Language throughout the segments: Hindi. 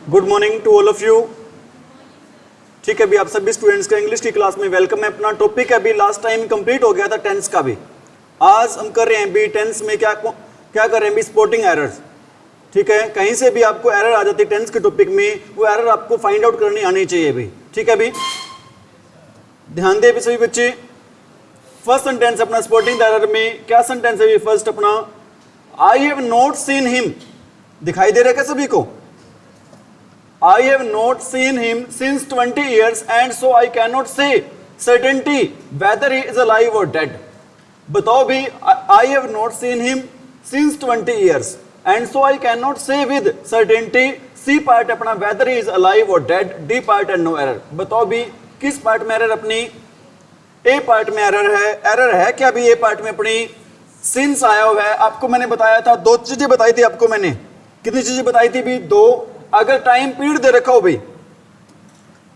Good morning to all of you. ठीक है, अभी आप सभी स्टूडेंट्स का इंग्लिश की क्लास में वेलकम है। अपना टॉपिक अभी लास्ट टाइम कंप्लीट हो गया था टेंस का भी। आज हम कर रहे हैं अभी टेंस में क्या कर रहे हैं अभी, स्पॉटिंग एरर्स। ठीक है, कहीं से भी आपको एरर आ जाती है टेंस के टॉपिक में, वो एरर आपको फाइंड आउट करनी आनी चाहिए अभी। ठीक है, अभी ध्यान दे सभी बच्चे। फर्स्ट सेंटेंस अपना स्पॉटिंग एरर में क्या सेंटेंस है? फर्स्ट अपना आई हैव नॉट सीन हिम। दिखाई दे रहा है क्या सभी को? I have not seen him since 20 years and so I cannot say certainty whether he is alive or dead. बताओ भी, I have not seen him since 20 years and so I cannot say with certainty। C part अपना whether he is alive or dead, D part and no error। बताओ भी किस पार्ट में एरर अपनी? A पार्ट में एरर है। एरर है क्या भी? A पार्ट में अपनी since आया हुआ है। आपको मैंने बताया था, दो चीजें बताई थी आपको मैंने। कितनी चीजें बताई थी भी? दो। अगर टाइम पीरियड दे रखा हो भी,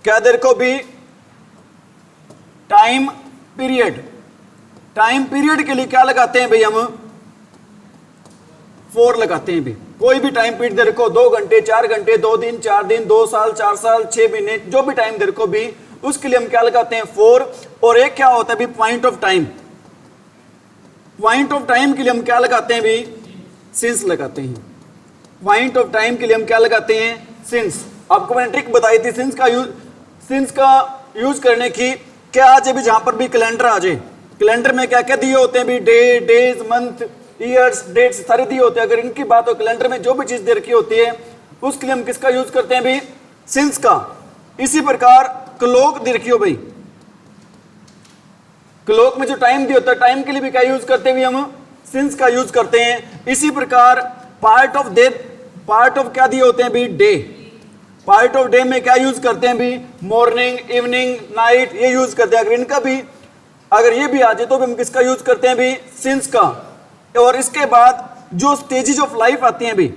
क्या दे रखा हो भी? Time period. टाइम पीरियड के लिए क्या लगाते हैं भाई? हम 4 लगाते हैं भी। कोई भी टाइम पीरियड दे रखो, 2 घंटे, 4 घंटे, 2 दिन, 4 दिन, 2 साल, 4 साल, 6 महीने, जो भी टाइम दे रखो भी, उसके लिए हम क्या लगाते हैं? 4। और एक क्या होता है भी? Point of time. Point of time के लिए हम क्या लगाते हैं भी? सिंस लगाते हैं। पॉइंट ऑफ टाइम के लिए हम क्या लगाते हैं? सिंस। आपको मैंने ट्रिक बताई थी सिंस का यूज करने की। क्या आ जाए भी? जहां पर भी कैलेंडर आ जाए, कैलेंडर में क्या क्या दिए होते हैं भी? Day, days, month, years, dates सारे दिए होते हैं। अगर इनकी बात हो, कैलेंडर में जो भी चीज दे रखी होती है उसके लिए हम किसका यूज करते हैं भी? सिंस का। इसी प्रकार क्लॉक दे रखी हो भाई, क्लॉक में जो टाइम दिया होता है, टाइम के लिए भी क्या यूज करते हैं? हम सिंस का यूज करते हैं। इसी प्रकार part of day, part of क्या दिए होते हैं भी? डे। पार्ट ऑफ डे में क्या यूज करते हैं भी? मॉर्निंग, इवनिंग, नाइट, ये यूज करते हैं। अगर इनका भी, अगर ये भी आ जाए तो भी हम किसका यूज करते हैं भी? सिंस का। और इसके बाद जो स्टेजेस ऑफ लाइफ आती हैं भी,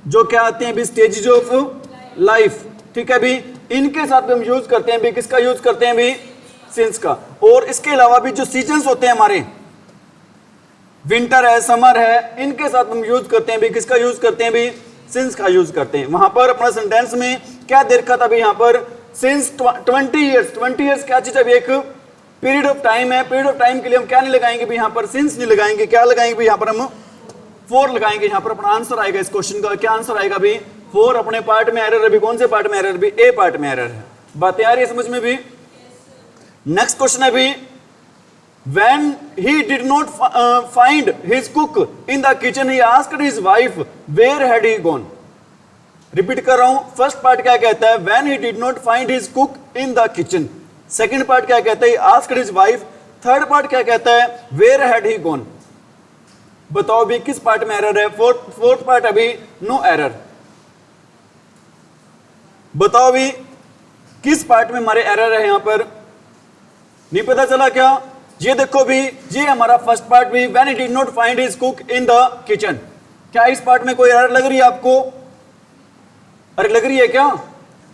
जो क्या आते हैं भी? Stages of life. ठीक है भी, इनके साथ भी हम यूज करते हैं भी, किसका यूज करते हैं भी? सिंस का। और इसके अलावा भी जो सीजन्स होते हैं हमारे, विंटर है, समर है, इनके साथ हम यूज करते हैं भी, किसका यूज करते हैं भी? सिंस का यूज करते हैं। वहां पर अपना सेंटेंस में क्या दे रखा था भी? यहां पर सिंस 20 ईयर्स। 20 ईयर्स क्या चीज है? एक पीरियड ऑफ टाइम है। पीरियड ऑफ टाइम के लिए हम क्या नहीं लगाएंगे भी? यहां पर सिंस नहीं लगाएंगे। क्या लगाएंगे भी? यहां पर हम 4 लगाएंगे। यहां पर अपना आंसर आएगा इस क्वेश्चन का। क्या आंसर आएगा भी? 4। अपने पार्ट में एरर है भी। कौन से पार्ट में एरर भी? ए पार्ट में एरर है। बातें आ रही है समझ में भी? नेक्स्ट क्वेश्चन है भी, when he did not find his cook in the kitchen he asked his wife where had he gone। Repeat कर रहा हूं। फर्स्ट पार्ट क्या कहता है? when he did not find his cook in the kitchen। Second part क्या कहता है? asked his wife। Third part क्या कहता है? where had he gone। बताओ भी किस पार्ट में एरर है? फोर्थ पार्ट अभी नो एरर। बताओ भी किस पार्ट में हमारे एरर है? यहां पर नहीं पता चला क्या? ये देखो भी, ये हमारा फर्स्ट पार्ट भी, when he did not find his cook in the kitchen। क्या इस पार्ट में कोई एरर लग रही है आपको? अरे लग रही है क्या?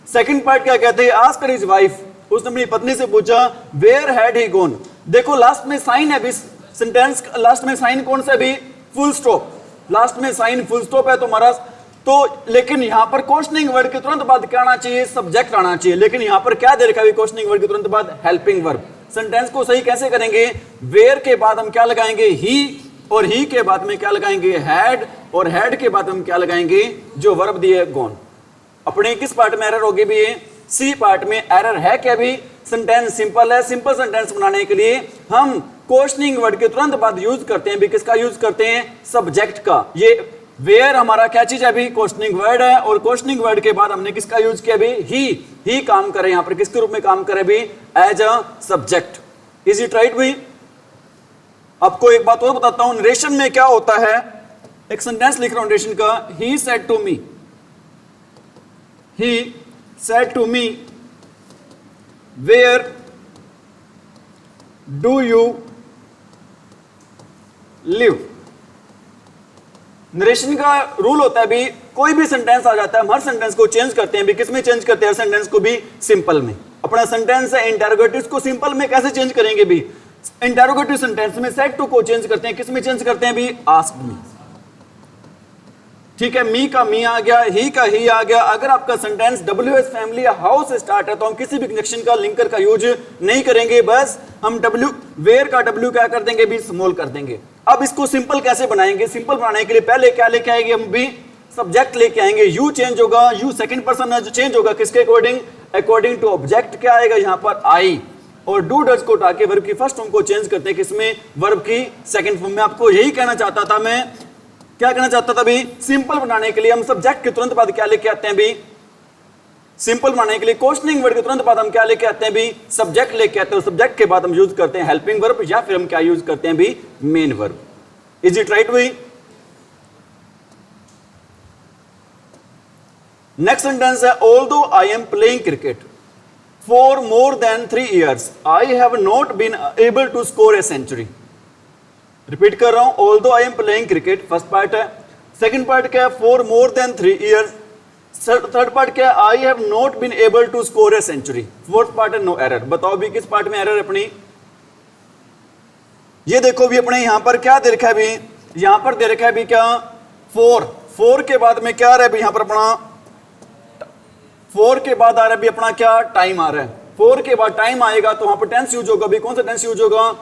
सेकंड पार्ट क्या कहते हैं? asked his wife। उसने अपनी पत्नी से पूछा where had he gone। देखो लास्ट में साइन है भी, सेंटेंस लास्ट में साइन कौन सा भी? Full stop. लास्ट में साइन फुल स्टॉप है तो हमारा तो, लेकिन यहां पर क्वेश्चनिंग वर्ड के तुरंत बाद क्या आना चाहिए? सब्जेक्ट आना चाहिए। लेकिन यहां पर क्या दे रखा है? क्वेश्चनिंग वर्ड के तुरंत बाद हेल्पिंग वर्ब। सेंटेंस को सही कैसे करेंगे? वेयर के बाद हम क्या लगाएंगे? ही। और ही के बाद में क्या लगाएंगे? हैड। और हैड के बाद हम क्या लगाएंगे? जो वर्ब दिए गॉन। अपने किस पार्ट में एरर होगी भी? ये सी पार्ट में एरर है क्या भी? सेंटेंस सिंपल है। सिंपल सेंटेंस बनाने के लिए हम क्वेश्चनिंग वर्ड के तुरंत बाद यूज करते हैं भी, किसका यूज करते हैं? सब्जेक्ट का। ये वेयर हमारा क्या चीज है अभी? क्वेश्चनिंग वर्ड है। और क्वेश्चनिंग वर्ड के बाद हमने किसका यूज किया अभी? ही काम करे। यहां पर किसके रूप में काम करे भी? As a subject. Is it right भाई? आपको एक बात और बताता हूं, नरेशन में क्या होता है? एक सेंटेंस लिख रहा हूं नरेशन का। He said to me, he said to me where do you live. Narration का रूल होता है भी, कोई भी सेंटेंस आ जाता है, हम हर सेंटेंस को चेंज करते हैं भी। किस में चेंज करते हैं? हर सेंटेंस को भी सिंपल में। अपना सेंटेंस है इंटरोगेटिव, को सिंपल में कैसे चेंज करेंगे भी? इंटरोगेटिव सेंटेंस में सेड टू को चेंज करते हैं। किस में चेंज करते हैं भी? आस्क्ड में। ठीक है, मी का मी आ गया, ही का ही आ गया। अगर आपका सेंटेंस WH फैमिली या हाउस से स्टार्ट है तो हम किसी भी कंजक्शन का लिंकर का यूज नहीं करेंगे, बस हम W वेयर का W क्या कर देंगे भी स्मॉल कर देंगे। अब इसको सिंपल कैसे बनाएंगे? सिंपल बनाने के लिए पहले क्या लेके आएंगे हम भी सब्जेक्ट लेके आएंगे। यू चेंज होगा, यू सेकंड पर्सन चेंज होगा किसके अकॉर्डिंग? अकॉर्डिंग टू ऑब्जेक्ट क्या आएगा यहाँ पर आई, और डू डज को उठा के वर्ब की फर्स्ट फॉर्म को चेंज करते हैं किसमें? वर्ब की सेकंड फॉर्म में। आपको यही कहना चाहता था मैं, क्या कहना चाहता था भी? सिंपल बनाने के लिए हम सब्जेक्ट के तुरंत बाद क्या लेके आते हैं भी? सिंपल बनाने के लिए क्वेश्चनिंग वर्ड के तुरंत बाद हम क्या लेके आते हैं भी? सब्जेक्ट लेके आते हैं। सब्जेक्ट के बाद हम यूज करते हैं हेल्पिंग वर्ब, या फिर हम क्या यूज करते हैं भी? Main verb. Is it right way? Next sentence है although I am playing cricket for more than 3 years I have not been able to score a century. Repeat कर रहा हूं, although I am playing cricket, first part है। सेकंड पार्ट क्या है? For more than 3 years। Third part क्या है? I have not been able to score a century. Fourth part है नो एरर। बताओ भी किस पार्ट में एरर है अपनी? ये देखो भी अपने यहां पर क्या दे रखा है भी? यहां पर दे रखा है भी क्या? 4 के बाद में क्या आ रहा है भी? यहां पर अपना 4 के बाद आ रहा है भी अपना क्या? टाइम आ रहा है। 4 के बाद टाइम आएगा तो वहां पर टेंस यूज होगा भी। कौन सा टेंस यूज होगा?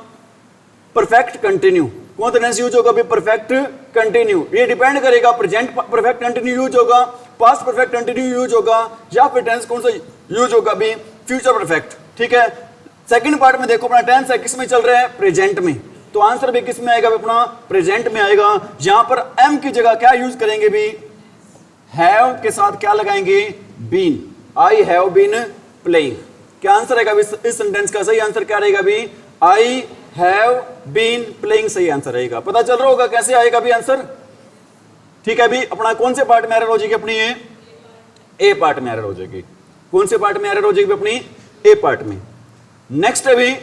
Perfect continue. कौन सा टेंस यूज होगा भी? Perfect continue. ये डिपेंड करेगा प्रेजेंट परफेक्ट कंटिन्यू यूज होगा, पास्ट परफेक्ट कंटिन्यू यूज होगा, या फिर टेंस कौन सा यूज होगा भी? Future perfect. ठीक है, सेकंड पार्ट में देखो अपना टेंस है किस में चल रहा है? प्रेजेंट में। तो आंसर भी किस में आएगा? अपना प्रेजेंट में आएगा। यहां पर एम की जगह क्या यूज करेंगे भी? हैव के साथ क्या लगाएंगे? Been. I have been playing. क्या आंसर आएगा इस सेंटेंस का? सही आंसर क्या रहेगा भी? आई हैव बीन प्लेइंग सही आंसर रहेगा। पता चल रहा होगा कैसे आएगा भी आंसर? ठीक है भी, अपना कौन से पार्ट में एरर हो जाएगी अपनी? ये ए पार्ट में एरर हो जाएगी। कौन से पार्ट में एरर हो जाएगी अपनी? ए पार्ट में। नेक्स्ट है भी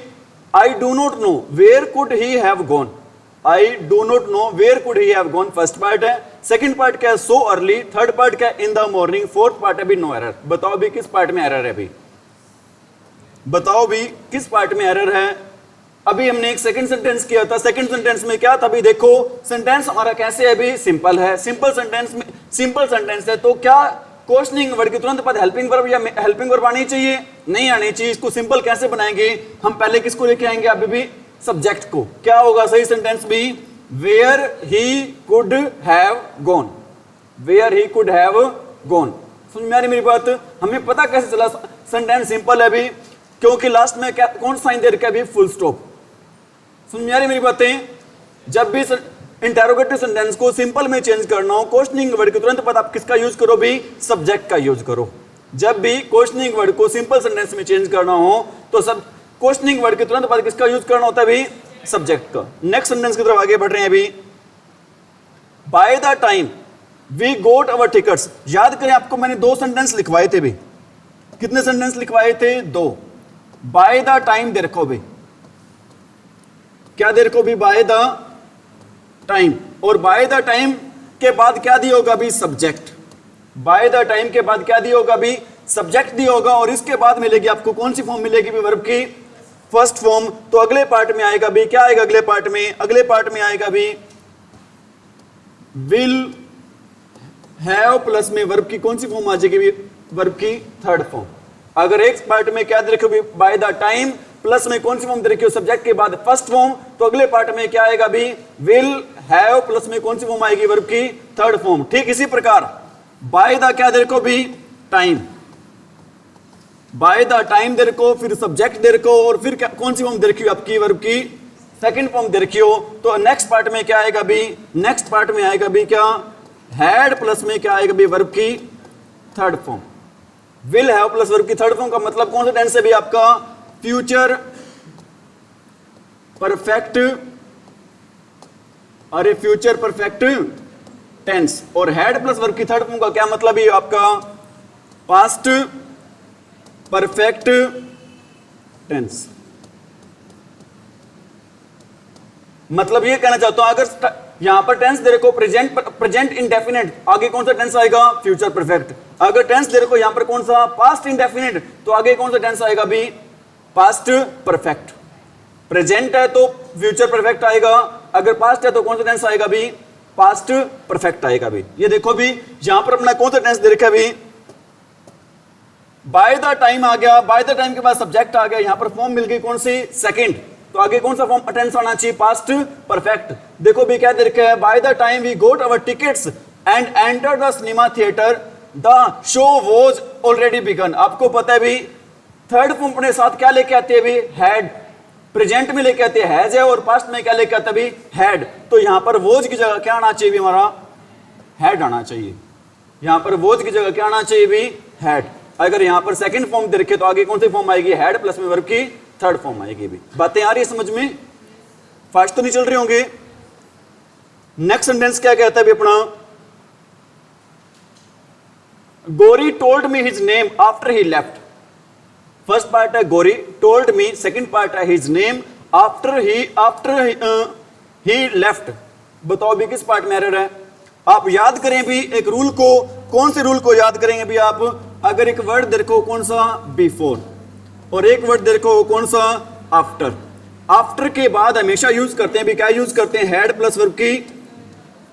I do not know where could he have gone. I do not know where could he have gone, first part है। सेकंड पार्ट क्या है? So early. थर्ड पार्ट क्या है? In the morning. Fourth part है भी नो एरर। बताओ भी किस पार्ट में एरर है भी? बताओ भी किस पार्ट में एरर है? अभी हमने एक सेकंड सेंटेंस किया था। सेकंड सेंटेंस में क्या था भी? देखो सेंटेंस हमारा कैसे है भी? सिंपल है। सिंपल सेंटेंस में सिंपल सेंटेंस है तो क्या क्वेश्चनिंग वर्ड के तुरंत बाद हेल्पिंग वर्ब या हेल्पिंग वर्ब आनी चाहिए? नहीं आनी चाहिए। इसको सिंपल कैसे बनाएंगे? हम पहले किसको लेके आएंगे अभी भी? सब्जेक्ट को। क्या होगा सही सेंटेंस भी? Where he could have gone. Where he could have gone. समझ में आ रही मेरी बात? हमें पता कैसे चला सेंटेंस सिंपल है भी? क्योंकि लास्ट में क्या कौन साइन दे रखा है भी? Full stop. समझ में आ रही मेरी बातें? जब भी इंटेरोगेटिव सेंटेंस को सिंपल में चेंज करना हो, क्वेश्चनिंग वर्ड के तुरंत बाद आप किसका यूज करो भी? सब्जेक्ट का यूज करो। जब भी क्वेश्चनिंग वर्ड को सिंपल सेंटेंस में चेंज करना हो तो सब क्वेश्चनिंग वर्ड के तुरंत बाद किसका यूज करना होता है भी? सब्जेक्ट का। नेक्स्ट सेंटेंस की तरफ आगे बढ़ रहे हैं अभी। By the time we got our tickets. याद करें आपको मैंने 2 सेंटेंस लिखवाए थे भी। कितने सेंटेंस लिखवाए थे? 2। बाय द टाइम दे रखो भी। क्या दे रखो भी? By the time. और बाय द टाइम के बाद क्या दिया होगा भी? सब्जेक्ट। बाय द टाइम के बाद क्या दिया होगा भी? सब्जेक्ट दिया होगा। और इसके बाद मिलेगी आपको कौन सी फॉर्म मिलेगी भी? वर्ब की फर्स्ट फॉर्म। तो अगले पार्ट में आएगा भी क्या आएगा? अगले पार्ट में आएगा भी विल हैव प्लस में वर्ब की कौन सी फॉर्म आ जाएगी भी? वर्ब की थर्ड फॉर्म। अगर एक पार्ट में क्या दे रखे हो? बाय द टाइम प्लस में कौन सी फॉर्म दे रखी हो? सब्जेक्ट के बाद फर्स्ट फॉर्म। तो अगले पार्ट में क्या आएगा भी? विल हैव प्लस में कौन सी फॉर्म आएगी? वर्ब की थर्ड फॉर्म। ठीक इसी प्रकार बाय द क्या दे रखो भी? टाइम। बाय द टाइम दे रखो, फिर सब्जेक्ट दे रखो, और फिर क्या कौन सी फॉर्म दे रखी हो? आपकी वर्ब की सेकंड फॉर्म दे रखी हो। तो नेक्स्ट पार्ट में क्या आएगा भी? नेक्स्ट पार्ट में आएगा भी क्या? हैड प्लस में क्या आएगा भी? वर्ब की third form. Will have plus verb की थर्ड फॉर्म का मतलब कौन सा टेंस है भी? आपका फ्यूचर परफेक्ट। अरे फ्यूचर परफेक्ट टेंस। और हैड प्लस वर्ब की थर्ड फॉर्म का क्या मतलब है? आपका पास्ट परफेक्ट टेंस। मतलब ये कहना चाहता हूं अगर यहां पर टेंस दे रखो प्रेजेंट इंडेफिनिट, आगे कौन सा टेंस आएगा? Future perfect. अगर टेंस दे रखो यहां पर कौन सा? पास्ट इंडेफिनिट, तो आगे कौन सा टेंस आएगा भी? Past perfect. प्रेजेंट है तो फ्यूचर परफेक्ट आएगा। अगर पास्ट है तो कौन सा टेंस आएगा भी? पास्ट परफेक्ट आएगा अभी। ये देखो भी यहां पर अपना कौन सा टेंस दे रखा है अभी, बाय द टाइम आ गया, बाय द टाइम के बाद सब्जेक्ट आ गया, यहां पर फॉर्म मिल गई कौन सी, सेकंड, तो आगे कौन सा फॉर्म टेंस आना चाहिए, पास्ट परफेक्ट। देखो भी क्या दे रखा है, by the time we got our tickets and enter the cinema theatre the show was already begun. आपको पता है भी थर्ड फॉर्म अपने साथ क्या लेके आते हैं भी, हैड, प्रेजेंट में लेके आते हैं हैज है, और पास्ट में क्या लेके आता है भी, हैड। तो यहां पर वॉज की जगह क्या आना चाहिए भी, हमारा हैड आना चाहिए। यहां पर वॉज की जगह क्या आना चाहिए भी, हैड। अगर यहां पर सेकंड फॉर्म दे रखे तो आगे कौन सी फॉर्म आएगी, हैड प्लस में वर्ब की थर्ड फॉर्म आएगी भी। बातें आ रही है समझ में, फास्ट तो नहीं चल रहे होंगे। नेक्स्ट सेंटेंस क्या कहता है भी अपना, गोरी told me his name after he left. First part है गोरी टोल्ड मी, सेकंड पार्ट है his name after he left. बताओ भी किस पार्ट में एरर है। आप याद करें भी एक रूल को, कौन से रूल को याद करेंगे भी आप, अगर एक वर्ड देखो कौन सा, बिफोर, और एक वर्ड देखो कौन सा, आफ्टर। आफ्टर के बाद हमेशा यूज करते हैं भी, क्या यूज करते हैं, हैड प्लस वर्ब की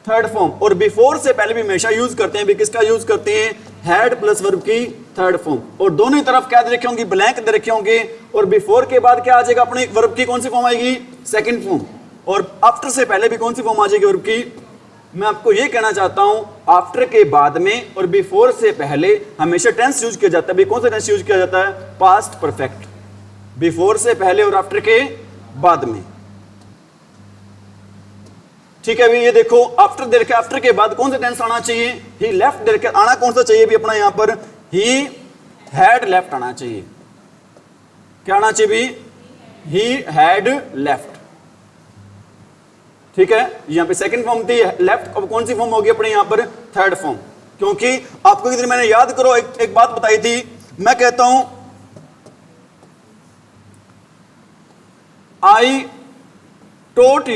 थर्ड फॉर्म, और बिफोर से पहले भी हमेशा यूज करते हैं भी, किसका यूज करते हैं, हैड प्लस वर्ब की थर्ड फॉर्म। और दोनों तरफ क्या दे रखे होंगे, ब्लैंक दे रखे होंगे, और बिफोर के बाद क्या आ जाएगा अपने वर्ब की कौन सी फॉर्म आएगी, सेकंड फॉर्म, और आफ्टर से पहले भी कौन सी फॉर्म आ जाएगी वर्ब की। मैं आपको ये कहना चाहता हूं, आफ्टर के बाद में और बिफोर से पहले हमेशा टेंस यूज किया जाता है भी, कौन सा टेंस यूज किया जाता है, पास्ट परफेक्ट। बिफोर से पहले और आफ्टर के बाद में, ठीक है भी। ये देखो आफ्टर दे रखे, आफ्टर के बाद कौन सा टेंस आना चाहिए, ही लेफ्ट दे रखे, आना कौन सा चाहिए भी अपना, यहां पर ही हैड लेफ्ट आना चाहिए। क्या आना चाहिए भी, ही हैड लेफ्ट, ठीक है। यहां पे सेकंड फॉर्म थी लेफ्ट, अब कौन सी फॉर्म होगी अपने यहां पर, थर्ड फॉर्म। क्योंकि आपको कितनी मैंने याद करो एक बात बताई थी, मैं कहता हूं आई टोट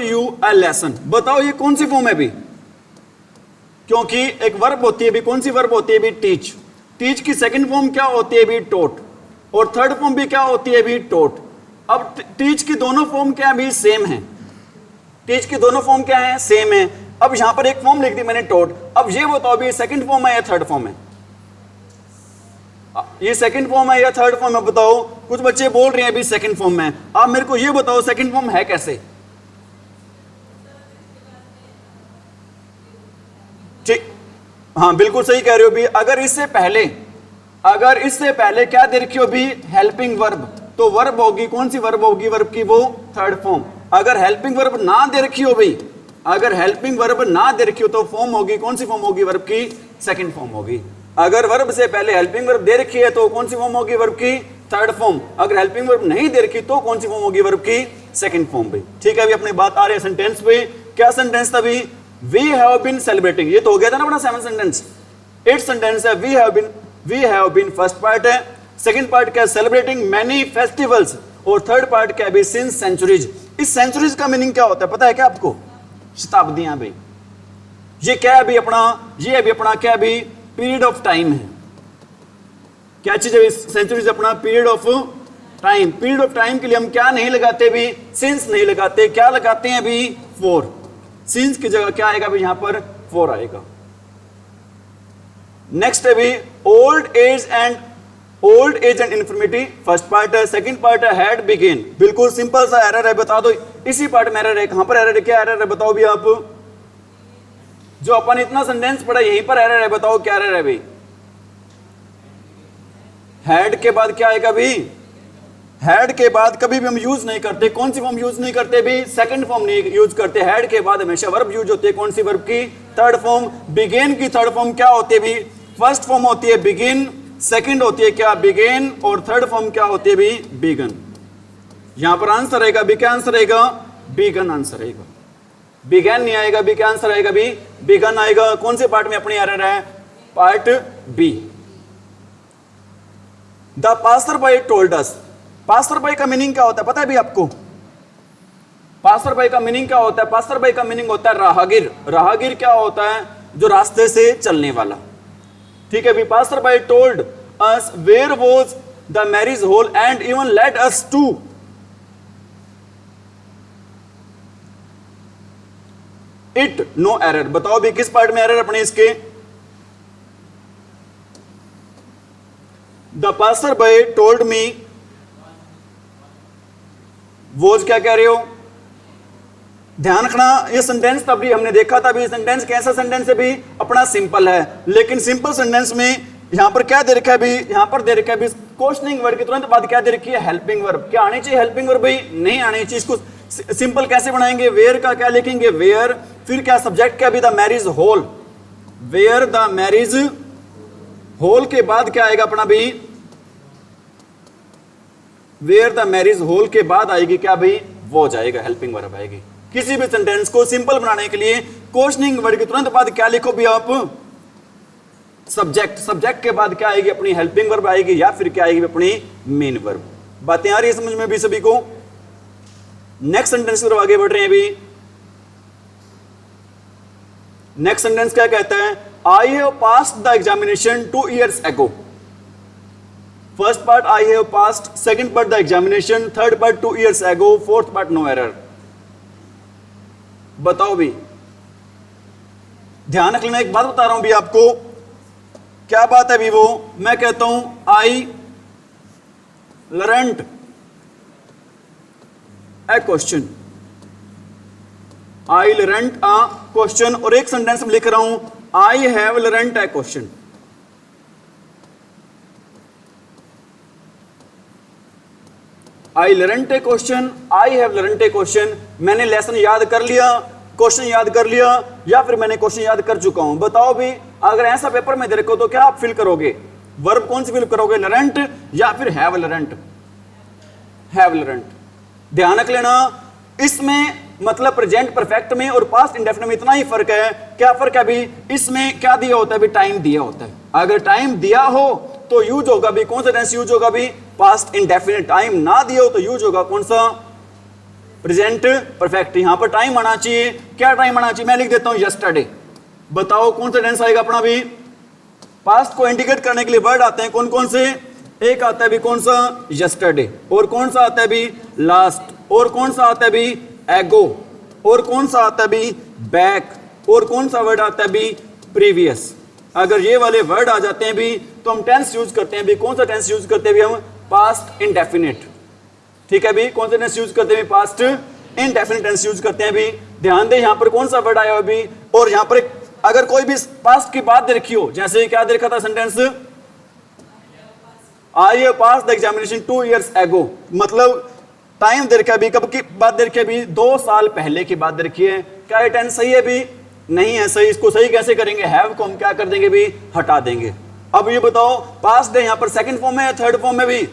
यू अ लेसन। बताओ ये कौन सी फॉर्म है भी, क्योंकि एक वर्ब होती है भी, कौन सी वर्ब होती है भी, टीच। टीच की सेकंड फॉर्म क्या होती है भी, टोट, और थर्ड फॉर्म भी क्या होती है भी, टोट। अब टीच की दोनों फॉर्म क्या है भी, सेम है। टीच की दोनों फॉर्म क्या है, सेम है। अब यहां पर एक फॉर्म लिख दी मैंने, टोट। अब ये बताओ भी सेकंड फॉर्म है या थर्ड फॉर्म है, ये सेकंड फॉर्म है या थर्ड फॉर्म है, बताओ। कुछ बच्चे बोल रहे हैं अभी सेकंड फॉर्म में, आप मेरे को ये बताओ सेकंड फॉर्म है कैसे। ठीक, हाँ बिल्कुल सही कह रहे हो भी। अगर इससे पहले क्या दे रखी हो भी, हेल्पिंग वर्ब, तो वर्ब होगी कौन सी वर्ब होगी, वर्ब की वो थर्ड फॉर्म। अगर हेल्पिंग वर्ब ना दे रखी हो भाई, अगर हेल्पिंग वर्ब ना दे रखी हो तो फॉर्म होगी कौन सी फॉर्म होगी, वर्ब की सेकंड फॉर्म होगी। अगर वर्ब से पहले हेल्पिंग वर्ब दे रखी है तो कौन सी फॉर्म होगी, वर्ब की थर्ड फॉर्म। अगर हेल्पिंग वर्ब नहीं दे रखी तो कौन सी फॉर्म होगी, वर्ब की सेकंड फॉर्म भाई। ठीक है, अभी अपनी बात आ रही है सेंटेंस पे। क्या सेंटेंस था अभी, वी हैव बीन सेलिब्रेटिंग, ये तो हो गया था ना अपना सेवन सेंटेंस। 8 सेंटेंस है, we have been first part है, सेकंड पार्ट क्या, सेलिब्रेटिंग मैनी फेस्टिवल्स, और थर्ड पार्ट क्या है, सिंस सेंचुरीज। इस सेंचुरीज का मीनिंग क्या होता है पता है क्या आपको, शताब्दियां भाई। ये क्या है अभी अपना, ये अभी अपना क्या अभी, पीरियड ऑफ टाइम है। क्या चीज है सेंचुरीज, अपना period of time. Period of time के लिए हम क्या नहीं लगाते भी, सिंस नहीं लगाते, क्या लगाते हैं अभी, फॉर। सिंस की जगह क्या आएगा अभी, यहां पर फॉर आएगा। नेक्स्ट है भी old age and infirmity, first part है, सेकंड पार्ट है हैड बिगिन। बिल्कुल सिंपल सा एरर है, बता दो इसी पार्ट में एरर है। कहां पर एरर है, क्या एरर है बताओ भी आप। जो अपन इतना सेंटेंस पढ़ा यहीं पर एरर है, बताओ क्या एरर है भाई। हैड के बाद क्या आएगा भी, हैड के बाद कभी भी हम यूज नहीं करते, कौन सी फॉर्म यूज नहीं करते भी, सेकंड फॉर्म नहीं यूज करते। हैड के बाद हमेशा वर्ब यूज होती है, कौन सी वर्ब की, थर्ड फॉर्म। बिगिन की थर्ड फॉर्म क्या होती है भी, फर्स्ट फॉर्म होती है बिगिन, सेकंड होती है क्या, बिगिन, और थर्ड फॉर्म क्या होती है भी, बिगन। यहां पर आंसर आएगा भी, क्या आंसर आएगा, बिगन आंसर आएगा। बिगन नहीं आएगा भी, क्या आंसर आएगा भी, बिगन आएगा। कौन से पार्ट में अपनी एरर है, part B. The passer by told us, passer by का मीनिंग क्या होता है पता है भी आपको। पास्टर बाय का मीनिंग क्या होता है, पास्टर बाय का मीनिंग होता है राहगीर। राहगीर क्या होता है, जो रास्ते से चलने वाला। ठीक है भी, passer by told us where was the marriage hall and even led us to it no error. बताओ भी किस पार्ट में एरर अपने इसके? The passer by told me, वोज क्या कह रहे हो? ध्यान रखना, ये सेंटेंस तब भी हमने देखा था, भी सेंटेंस कैसा सेंटेंस है भी? अपना सिंपल है, लेकिन सिंपल सेंटेंस में यहां पर क्या दे रखा है भी? यहां पर दे रखा है भी क्वेश्चनिंग वर्ड के तुरंत बाद क्या दे रखी है? Helping verb. क्या आनी चाहिए हेल्पिंग वर्ब भाई? नहीं आनी चाहिए। इसको सिंपल कैसे बनाएंगे? वेयर का क्या लिखेंगे? वेयर, फिर क्या सब्जेक्ट क्या भी? The marriage hall. Where the marriage hall के बाद क्या आएगा अपना भी? वेयर द मैरिज होल के बाद आएगी क्या भाई? वो जाएगा, हेल्पिंग वर्ब आएगी। किसी भी सेंटेंस को सिंपल बनाने के लिए क्वेश्चनिंग वर्ड के तुरंत बाद क्या लिखो भी आप? सब्जेक्ट। सब्जेक्ट के बाद क्या आएगी? अपनी हेल्पिंग वर्ब आएगी, या फिर क्या आएगी? अपनी मेन वर्ब। बातें आ रही है समझ में भी सभी को? नेक्स्ट सेंटेंस की तरफ आगे बढ़ रहे हैं अभी। नेक्स्ट सेंटेंस क्या कहता है? I have passed the examination 2 years ago। First part I have passed, second part the examination, third part 2 years ago, fourth part no error. बताओ भी, ध्यान रख लेना, एक बात बता रहा हूं भी आपको। क्या बात है भी? वो मैं कहता हूं I learned A question, I learned a question, और एक सेंटेंस में लिख रहा हूं I have learned A question. I learned A question, I have learned A question. मैंने लेसन याद कर लिया, क्वेश्चन याद कर लिया, या फिर मैंने क्वेश्चन याद कर चुका हूं। बताओ भी, अगर ऐसा पेपर में दे रखो तो क्या आप फिल करोगे? वर्ब कौन सी फिल करोगे? लर्नड या फिर हैव लर्नड? Have learned. ध्यान रख लेना, इसमें मतलब प्रेजेंट परफेक्ट में और पास्ट इंडेफिनिट में इतना ही फर्क है। क्या फर्क है भी? इसमें क्या दिया होता है भी? टाइम दिया होता है। अगर टाइम दिया हो तो यूज होगा भी कौन सा टेंस यूज होगा भी? Past indefinite. टाइम ना दिया हो तो यूज होगा कौन सा? Present perfect. यहां पर टाइम आना चाहिए। क्या टाइम आना चाहिए? मैं लिख देता हूं यस्टरडे। बताओ कौन सा टेंस आएगा अपना भी? पास्ट को इंडिकेट करने के लिए वर्ड आते हैं कौन कौन से? एक आता है भी कौन सा? यस्टरडे। और कौन सा आता है भी? लास्ट। और कौन सा आता है भी? एगो। और कौन सा आता है भी? बैक। और कौन सा वर्ड आता है भी? प्रीवियस। अगर ये वाले वर्ड आ जाते हैं भी तो हम टेंस यूज करते हैं भी कौन सा टेंस यूज करते हैं भी? हम पास्ट इंडेफिनिट। ठीक है भी, कौन सा टेंस यूज करते हैं? पास्ट इंडेफिनिट टेंस यूज करते हैं भी। ध्यान दे यहां पर कौन सा वर्ड आया हो भी? और यहां पर अगर कोई भी पास्ट की बात दे रखी हो, जैसे क्या दे रखा था sentence? I have passed the examination 2 years ago। मतलब टाइम दे रखा है भी, कब की बात दे रखी है भी? 2 साल पहले की बात दे रखी है। क्या ये टेंस सही है भी? नहीं है सही। इसको सही कैसे करेंगे? हैव को हम क्या कर देंगे भी? हटा देंगे। अब ये बताओ, पास्ट है यहां पर सेकंड फॉर्म में या थर्ड फॉर्म में भी?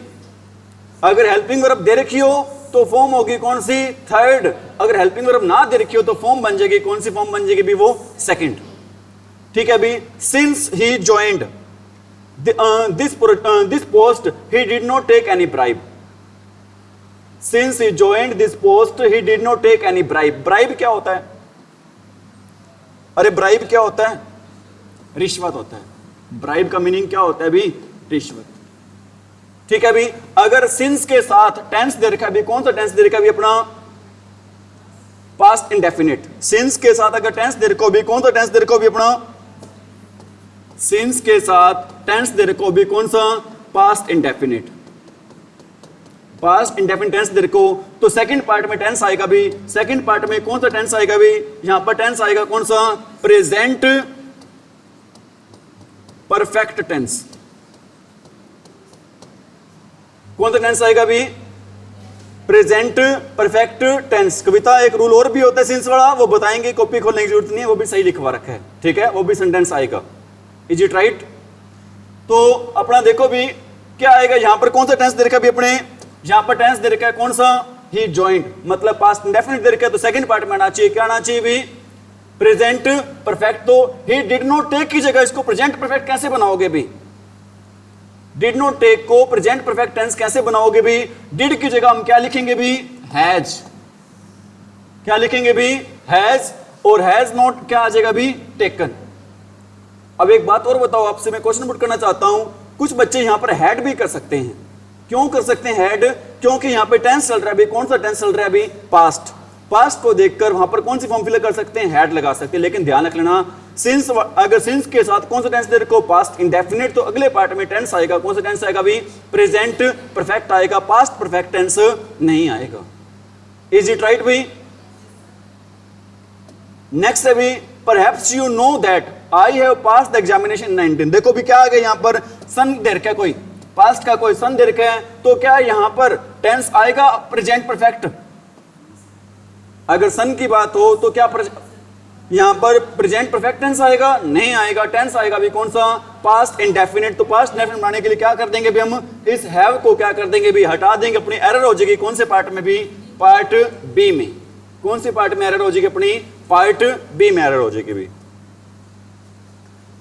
अगर हेल्पिंग वर्ब दे रखी हो तो फॉर्म होगी कौन सी? थर्ड। अगर हेल्पिंग वर्ब ना दे रखी हो तो फॉर्म बन जाएगी कौन सी फॉर्म बन जाएगी भी? वो सेकंड। ठीक है भी। Since he joined this post he did not take any bribe. Since he joined this post he did not take any bribe. Bribe क्या होता है? अरे ब्राइब क्या होता है? रिश्वत होता है। ब्राइब का मीनिंग क्या होता है भी? रिश्वत। ठीक है भी। अगर सिंस के साथ टेंस दे रखा भी, कौन सा टेंस दे रखा भी? अपना पास्ट इंडेफिनिट। सिंस के साथ अगर टेंस दे रखो भी, कौन सा टेंस दे रखो भी? अपना सिंस के साथ टेंस दे रखो भी कौन सा? Past indefinite. Past indefinite tense दे रखो तो सेकंड पार्ट में टेंस आएगा भी। सेकंड पार्ट में कौन सा टेंस आएगा भी? यहां पर टेंस आएगा कौन सा? Present perfect tense. कौन सा टेंस आएगा भी? Present perfect tense. कविता एक रूल और भी होता है सिंस वाला, वो बताएंगे, कॉपी खोलने की जरूरत नहीं है, वो भी सही लिखवा रखा है। ठीक है, वो भी सेंटेंस आएगा। Is it right? तो अपना देखो भी क्या आएगा यहां पर? कौन सा टेंस दे रखा भी? अपने यहां पर टेंस दे रखा है कौन सा? He joined. मतलब पास्ट इंडेफिनिट दे रखा है तो सेकंड पार्ट में आना चाहिए। क्या आना चाहिए भी? Present perfect. तो ही डिड नॉट टेक की जगह इसको प्रेजेंट परफेक्ट कैसे बनाओगे भी? डिड नॉट टेक को प्रेजेंट परफेक्ट टेंस कैसे बनाओगे भी? डिड की जगह हम क्या लिखेंगे भी? हैज। क्या लिखेंगे भी? हैज। और हैज नॉट क्या आ जाएगा भी? टेकन। अब एक बात और बताओ आपसे, मैं क्वेश्चन पुट करना चाहता हूं। कुछ बच्चे यहां पर हैड भी कर सकते हैं। क्यों कर सकते हैं हैड? क्योंकि यहां पे टेंस चल रहा है भी, कौन सा टेंस चल रहा है भी? पास्ट। पास्ट को देखकर वहां पर कौन सी फॉर्म फिल कर सकते हैं, हैड लगा सकते हैं। लेकिन ध्यान रख लेना, सिंस, अगर सिंस के साथ कौन सा टेंस दे रखो, पास्ट इंडेफिनिट, तो अगले पार्ट में टेंस आएगा, कौन सा टेंस आएगा भी, प्रेजेंट परफेक्ट आएगा, पास्ट परफेक्ट टेंस नहीं आएगा। इज इट राइट भी? नेक्स्ट है भी, perhaps you know that I have pass the examination 19। देखो भी क्या आ गया, यहां पर सन दे रखा है, कोई पास्ट का कोई सन दे रखा है, तो क्या यहां पर टेंस आएगा प्रेजेंट परफेक्ट? अगर सन की बात हो तो क्या यहां पर प्रेजेंट परफेक्ट टेंस आएगा? नहीं आएगा। टेंस आएगा भी कौन सा, पास्ट इंडेफिनिट। तो पास्ट इंडेफिनिट बनाने के लिए क्या कर देंगे भी हम, इस हैव को क्या कर देंगे भी, हटा देंगे। अपनी एरर हो जाएगी कौन से पार्ट में भी, पार्ट बी में। कौन से पार्ट में एरर हो जाएगी अपनी, पार्ट बी में एरर हो जाएगी भी।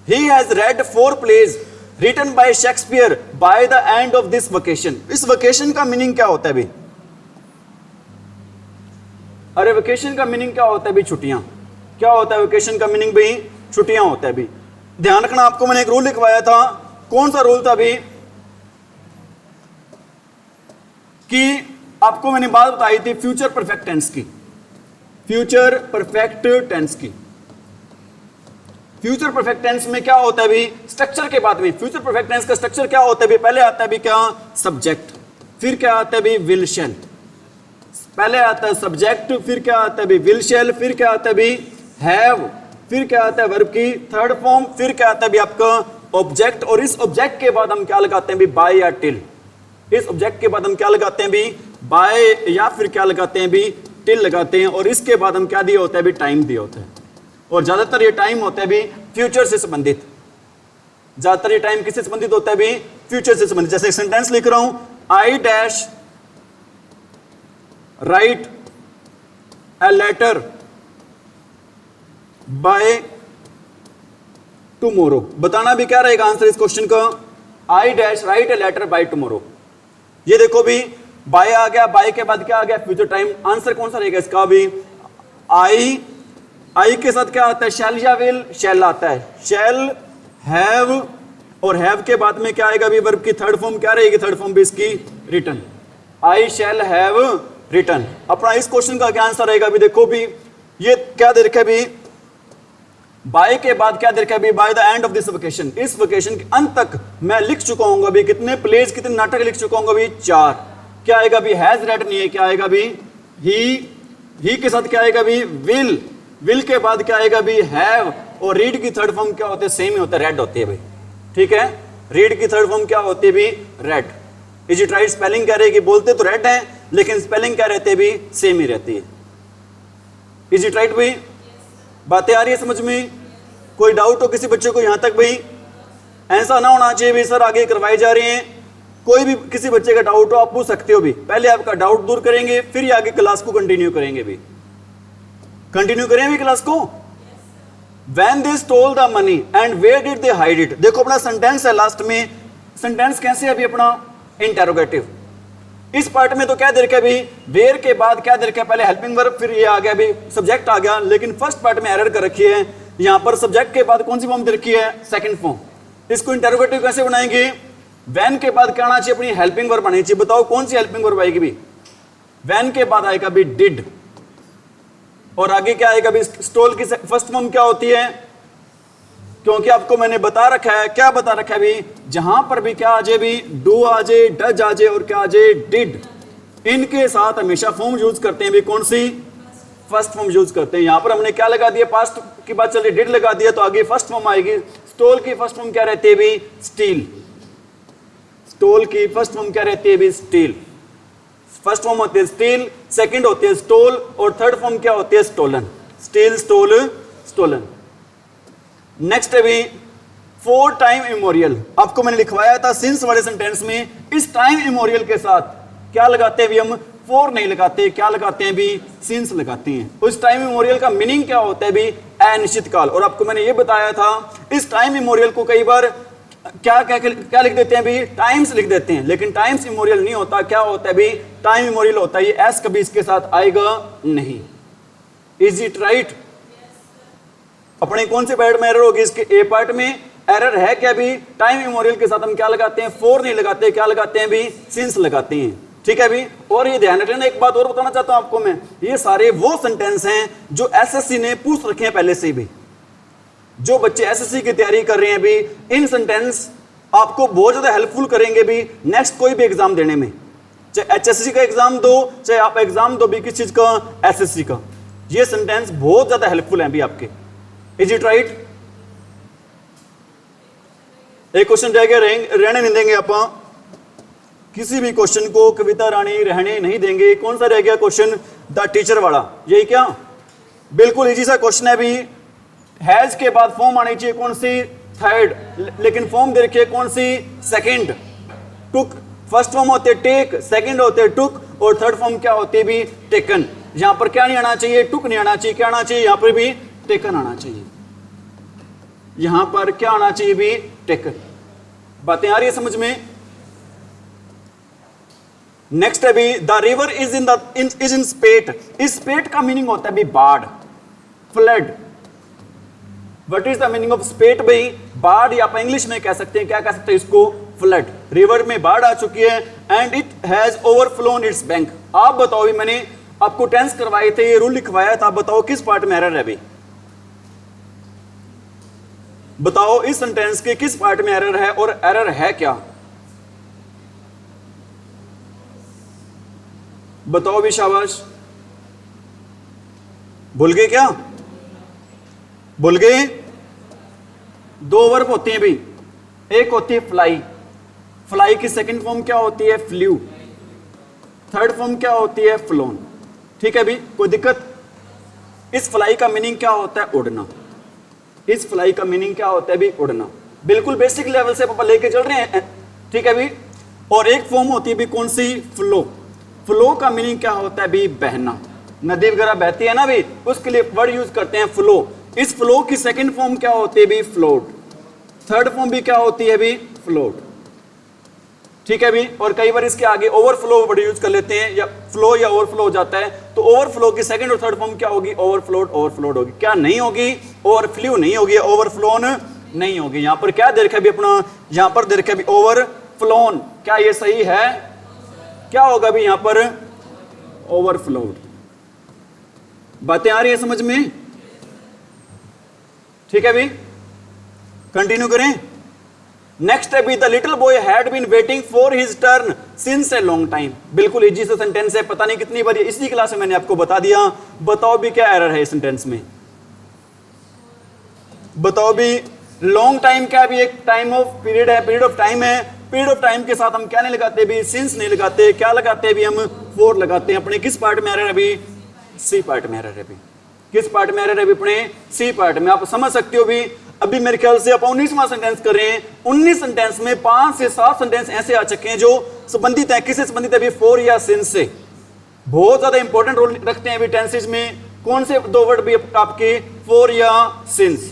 He has read 4 plays written by Shakespeare by the end of this vacation। इस वेकेशन का मीनिंग क्या होता है भी? अरे वेकेशन का मीनिंग क्या होता है भी, छुट्टियां। क्या होता है वेकेशन का मीनिंग भी, छुट्टियां होता है भी। ध्यान रखना, आपको मैंने एक रूल लिखवाया था, कौन सा रूल था भी, कि आपको मैंने बात बताई थी फ्यूचर परफेक्ट टेंस की, फ्यूचर परफेक्ट टेंस की। फ्यूचर परफेक्ट टेंस में क्या होता है भी, स्ट्रक्चर के बाद में फ्यूचर परफेक्ट टेंस का स्ट्रक्चर क्या होता है भी, पहले आता है भी क्या, सब्जेक्ट, फिर क्या आता है भी, विल शेल। पहले आता है सब्जेक्ट, फिर क्या आता है भी, विल शेल, फिर क्या आता है भी, हैव, फिर क्या आता है वर्ब की थर्ड फॉर्म, फिर क्या आता है भी आपका ऑब्जेक्ट। और इस ऑब्जेक्ट के बाद हम क्या लगाते हैं भी, बाय या टिल। इस ऑब्जेक्ट के बाद हम क्या लगाते हैं भी, बाय या फिर क्या लगाते हैं भी, टिल लगाते हैं। और इसके बाद हम क्या दिया होता है भी, टाइम दिया होता है। और ज्यादातर ये टाइम होता है भी फ्यूचर से संबंधित। ज्यादातर ये टाइम किससे संबंधित होता है भी, फ्यूचर से संबंधित। जैसे सेंटेंस लिख रहा हूं, I dash write a letter by tomorrow. बताना भी क्या रहेगा आंसर इस क्वेश्चन का, I dash write a letter by tomorrow. ये देखो भी, बाय आ गया, बाय के बाद क्या आ गया, फ्यूचर टाइम। आंसर कौन सा रहेगा इसका भी, आई के साथ क्या आता है, शैल या विल, शैल आता है, शैल, हैव, और हैव के बाद में क्या आएगा भी, वर्ब की थर्ड फॉर्म क्या रहेगी, थर्ड फॉर्म भी इसकी written. I shall have written. अपना इस क्वेश्चन का क्या आंसर रहेगा भी, देखो भी ये क्या दे रखा है भी, बाय के बाद क्या दे रखा है भी, by the end of this vacation. इस वेकेशन के अंत तक मैं लिख चुका हूं भी, कितने प्लेज, कितने नाटक लिख चुका हूं भी, 4। क्या आएगा भी, हैज रेड नहीं है, क्या आएगा भी, ही के साथ क्या आएगा भी, विल, विल के बाद क्या आएगा भी, हैव, और रीड की थर्ड फॉर्म क्या होते हैं, सेम ही होता है, रेड होती है भाई। ठीक है, रीड की थर्ड फॉर्म क्या होती है भी, red. Is it right? Spelling क्या रहेगी, बोलते तो रेड है लेकिन स्पेलिंग क्या रहती है भी, सेम ही रहती है। इज इट राइट भाई? बातें आ रही है समझ में? कोई डाउट हो किसी बच्चे को यहां तक भाई? ऐसा ना होना चाहिए भी सर आगे करवाए जा रहे हैं, कोई भी किसी बच्चे का डाउट हो आप पूछ सकते हो भी। पहले आपका डाउट दूर करेंगे, फिर ही आगे क्लास को कंटिन्यू करेंगे भी। कंटिन्यू करें भी क्लास को। When they stole the money and where did they hide it? देखो अपना सेंटेंस है लास्ट में, सेंटेंस कैसे है अभी अपना, इंटेरोगेटिव। इस पार्ट में तो क्या दे रखा है भी, वेयर के बाद क्या दे रखा है, पहले हेल्पिंग वर्ब, फिर ये आ गया भी सब्जेक्ट आ गया। लेकिन फर्स्ट पार्ट में एरर कर रखी है, यहां पर सब्जेक्ट के बाद कौन सी फॉर्म दे रखी है, सेकंड फॉर्म। इसको इंटेरोगेटिव कैसे बनाएंगे, वैन के बाद क्या आना चाहिए, अपनी हेल्पिंग वर्ब आनी चाहिए। बताओ कौन सी हेल्पिंग वर्ब आएगी भी, वैन के बाद आएगा भी डिड, और आगे क्या आएगा भी, स्टोल की फर्स्ट फॉर्म क्या होती है, क्योंकि आपको मैंने बता रखा है, क्या बता रखा है भी, जहां पर भी क्या आ जाए भी, डू आ जाए, डज आ जाए और क्या आ जाए, डिड, इनके साथ हमेशा फॉर्म यूज करते हैं भी, कौन सी, फर्स्ट फॉर्म यूज करते हैं। यहां पर हमने क्या लगा दिया, पास्ट की बात चल रही, डिड लगा दिया, तो आगे फर्स्ट फॉर्म आएगी। स्टोल की फर्स्ट फॉर्म क्या रहती है भी, स्टील। स्टोल की फर्स्ट फॉर्म क्या रहती है भी, स्टील। फर्स्ट फॉर्म होती है स्टील, सेकंड होती है स्टोल, और थर्ड फॉर्म क्या होती है, stolen. Steal, stole, stolen. Next है भी फॉर टाइम इमोरियल। आपको मैंने लिखवाया था सिंस वाले सेंटेंस में, इस टाइम इमोरियल के साथ क्या लगाते हैं भी हम, फॉर नहीं लगाते, क्या लगाते हैं भी, सिंस लगाते हैं। उस टाइम इमोरियल का मीनिंग क्या होता है भी, अनिश्चित काल। और आपको मैंने ये बताया था, इस टाइम इमोरियल को कई बार क्या लिख देते हैं भी, टाइम्स लिख देते हैं, लेकिन टाइम्स इमोरियल नहीं होता। क्या होता है भी, टाइम इमोरियल होता है। ये एस कभी इसके साथ आएगा नहीं। Is it right? अपने कौन से पार्ट में एरर होगी, इसके ए पार्ट में एरर है क्या भी, टाइम इमोरियल के साथ हम क्या लगाते हैं, फॉर नहीं लगाते, क्या लगाते हैं भी, सिंस लगाते हैं। ठीक है भी। और ये ध्यान रखना, एक बात और बताना चाहता हूं आपको मैं, ये सारे वो सेंटेंस हैं जो एसएससी ने पूछ रखे हैं पहले से भी। जो बच्चे एसएससी की तैयारी कर रहे हैं भी, इन सेंटेंस आपको बहुत ज्यादा हेल्पफुल करेंगे भी नेक्स्ट कोई भी एग्जाम देने में, चाहे एचएससी का एग्जाम दो, चाहे आप एग्जाम दो भी किस चीज का, एसएससी का। ये सेंटेंस बहुत ज्यादा हेल्पफुल हैं भी आपके। Is it right? एक क्वेश्चन रह गया, रहने नहीं देंगे आप, किसी भी क्वेश्चन को कविता रानी रहने नहीं देंगे। कौन सा रह गया क्वेश्चन? द टीचर वाला, यही क्या? बिल्कुल इजी सा क्वेश्चन है भी। हैज के बाद फॉर्म आनी चाहिए कौन सी? थर्ड, लेकिन फॉर्म दे रखी है कौन सी? सेकंड। टुक, फर्स्ट फॉर्म होते टेक, सेकंड होते टुक, और थर्ड फॉर्म क्या होती है भी? टेकन। यहां पर क्या नहीं आना चाहिए? टुक नहीं आना चाहिए। क्या आना चाहिए यहां पर भी? टेकन आना चाहिए। यहां पर क्या आना चाहिए भी? टेकन। बातें आ रही है समझ में? नेक्स्ट है भी, the river is in spate. इस स्पेट का मीनिंग होता है भी बाढ़, flood. What is the meaning of spate भाई? बाढ़, या आप इंग्लिश में कह सकते हैं, क्या कह सकते हैं इसको? फ्लड। रिवर में बाढ़ आ चुकी है and it has overflown its bank. आप बताओ भी, मैंने आपको टेंस करवाए थे, ये रूल लिखवाया था, बताओ किस पार्ट में एरर है भाई? बताओ इस सेंटेंस के किस पार्ट में एरर है, और एरर है क्या? बताओ भी, शाबाश। भूल गए क्या? भूल गए? दो वर्ब होते हैं भी, एक होती है फ्लाई। फ्लाई की सेकंड फॉर्म क्या होती है? फ्ल्यू। थर्ड फॉर्म क्या होती है? फ्लोन। ठीक है भी, कोई दिक्कत? इस फ्लाई का मीनिंग क्या होता है? उड़ना। इस फ्लाई का मीनिंग क्या होता है भी? उड़ना। बिल्कुल बेसिक लेवल से पापा लेके चल रहे हैं, ठीक है भी। और एक फॉर्म होती है भी कौन सी? फ्लो। फ्लो का मीनिंग क्या होता है भी? बहना। नदी वगैरह बहती है ना भी, उसके लिए वर्ड यूज करते हैं फ्लो। इस फ्लो की सेकंड फॉर्म क्या होती है भी? फ्लोट। थर्ड फॉर्म भी क्या होती है भी? फ्लोट। ठीक है भी। और कई बार इसके आगे ओवरफ्लो वर्ड यूज कर लेते हैं, या फ्लो या ओवरफ्लो हो जाता है, तो ओवरफ्लो की सेकंड और थर्ड फॉर्म क्या होगी? ओवरफ्लोड। ओवरफ्लोड होगी, क्या नहीं होगी? ओवरफ्लू नहीं होगी, ओवरफ्लोन नहीं होगी। यहां पर क्या दे रखा है भी अपना? यहां पर दे रखा है भी ओवरफ्लोन। क्या ये सही है? क्या होगा भी यहां पर? ओवरफ्लोड। बातें आ रही है समझ में? ठीक है भी, कंटिन्यू करें। नेक्स्ट है भी, the little boy had been waiting for his turn since a long time. बिल्कुल इजी सा सेंटेंस है, पता नहीं कितनी बार इसी क्लास में मैंने आपको बता दिया। बताओ भी क्या एरर है इस सेंटेंस में? बताओ भी। लॉन्ग टाइम क्या भी? एक टाइम ऑफ पीरियड है, पीरियड ऑफ टाइम है। पीरियड ऑफ टाइम के साथ हम क्या नहीं लगाते भी? सिंस नहीं लगाते। क्या लगाते हैं भी? हम फॉर लगाते हैं। अपने किस पार्ट में एरर है भी? सी पार्ट में एरर है भी। किस पार्ट में एरर है भी? अपने सी पार्ट में। आप समझ सकते हो भी। अभी मेरे ख्याल से आप 19वां सेंटेंस कर रहे हैं। 19 सेंटेंस में 5 से 7 सेंटेंस ऐसे आ चुके हैं जो संबंधित है, किससे संबंधित है भी? फॉर या सिंस से। बहुत ज्यादा इंपॉर्टेंट रोल रखते हैं भी टेंसेज में। कौन से दो वर्ड भी आपके? फॉर या since.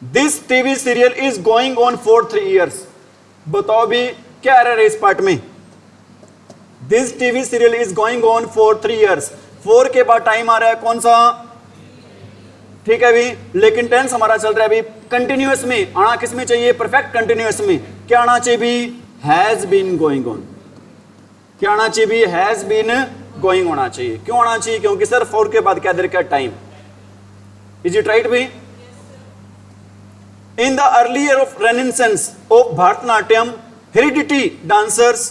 This TV serial is going on for 3 years। बताओ भी क्या एरर है इस पार्ट में? This TV serial is going on for 3 years। 4 के बाद टाइम आ रहा है कौन सा? ठीक है भी, लेकिन टेंस हमारा चल रहा है भी कंटिन्यूअस में। आना किस में चाहिए? परफेक्ट कंटिन्यूअस में। क्या आना चाहिए भी? Has been going on. क्या आना चाहिए भी? हैज बीन गोइंग होना चाहिए। क्यों आना चाहिए? क्योंकि सर 4 के बाद क्या दे रखा है? टाइम। इज इट राइट भी? In the early year of Renaissance of Bharatanatyam, hereditary dancers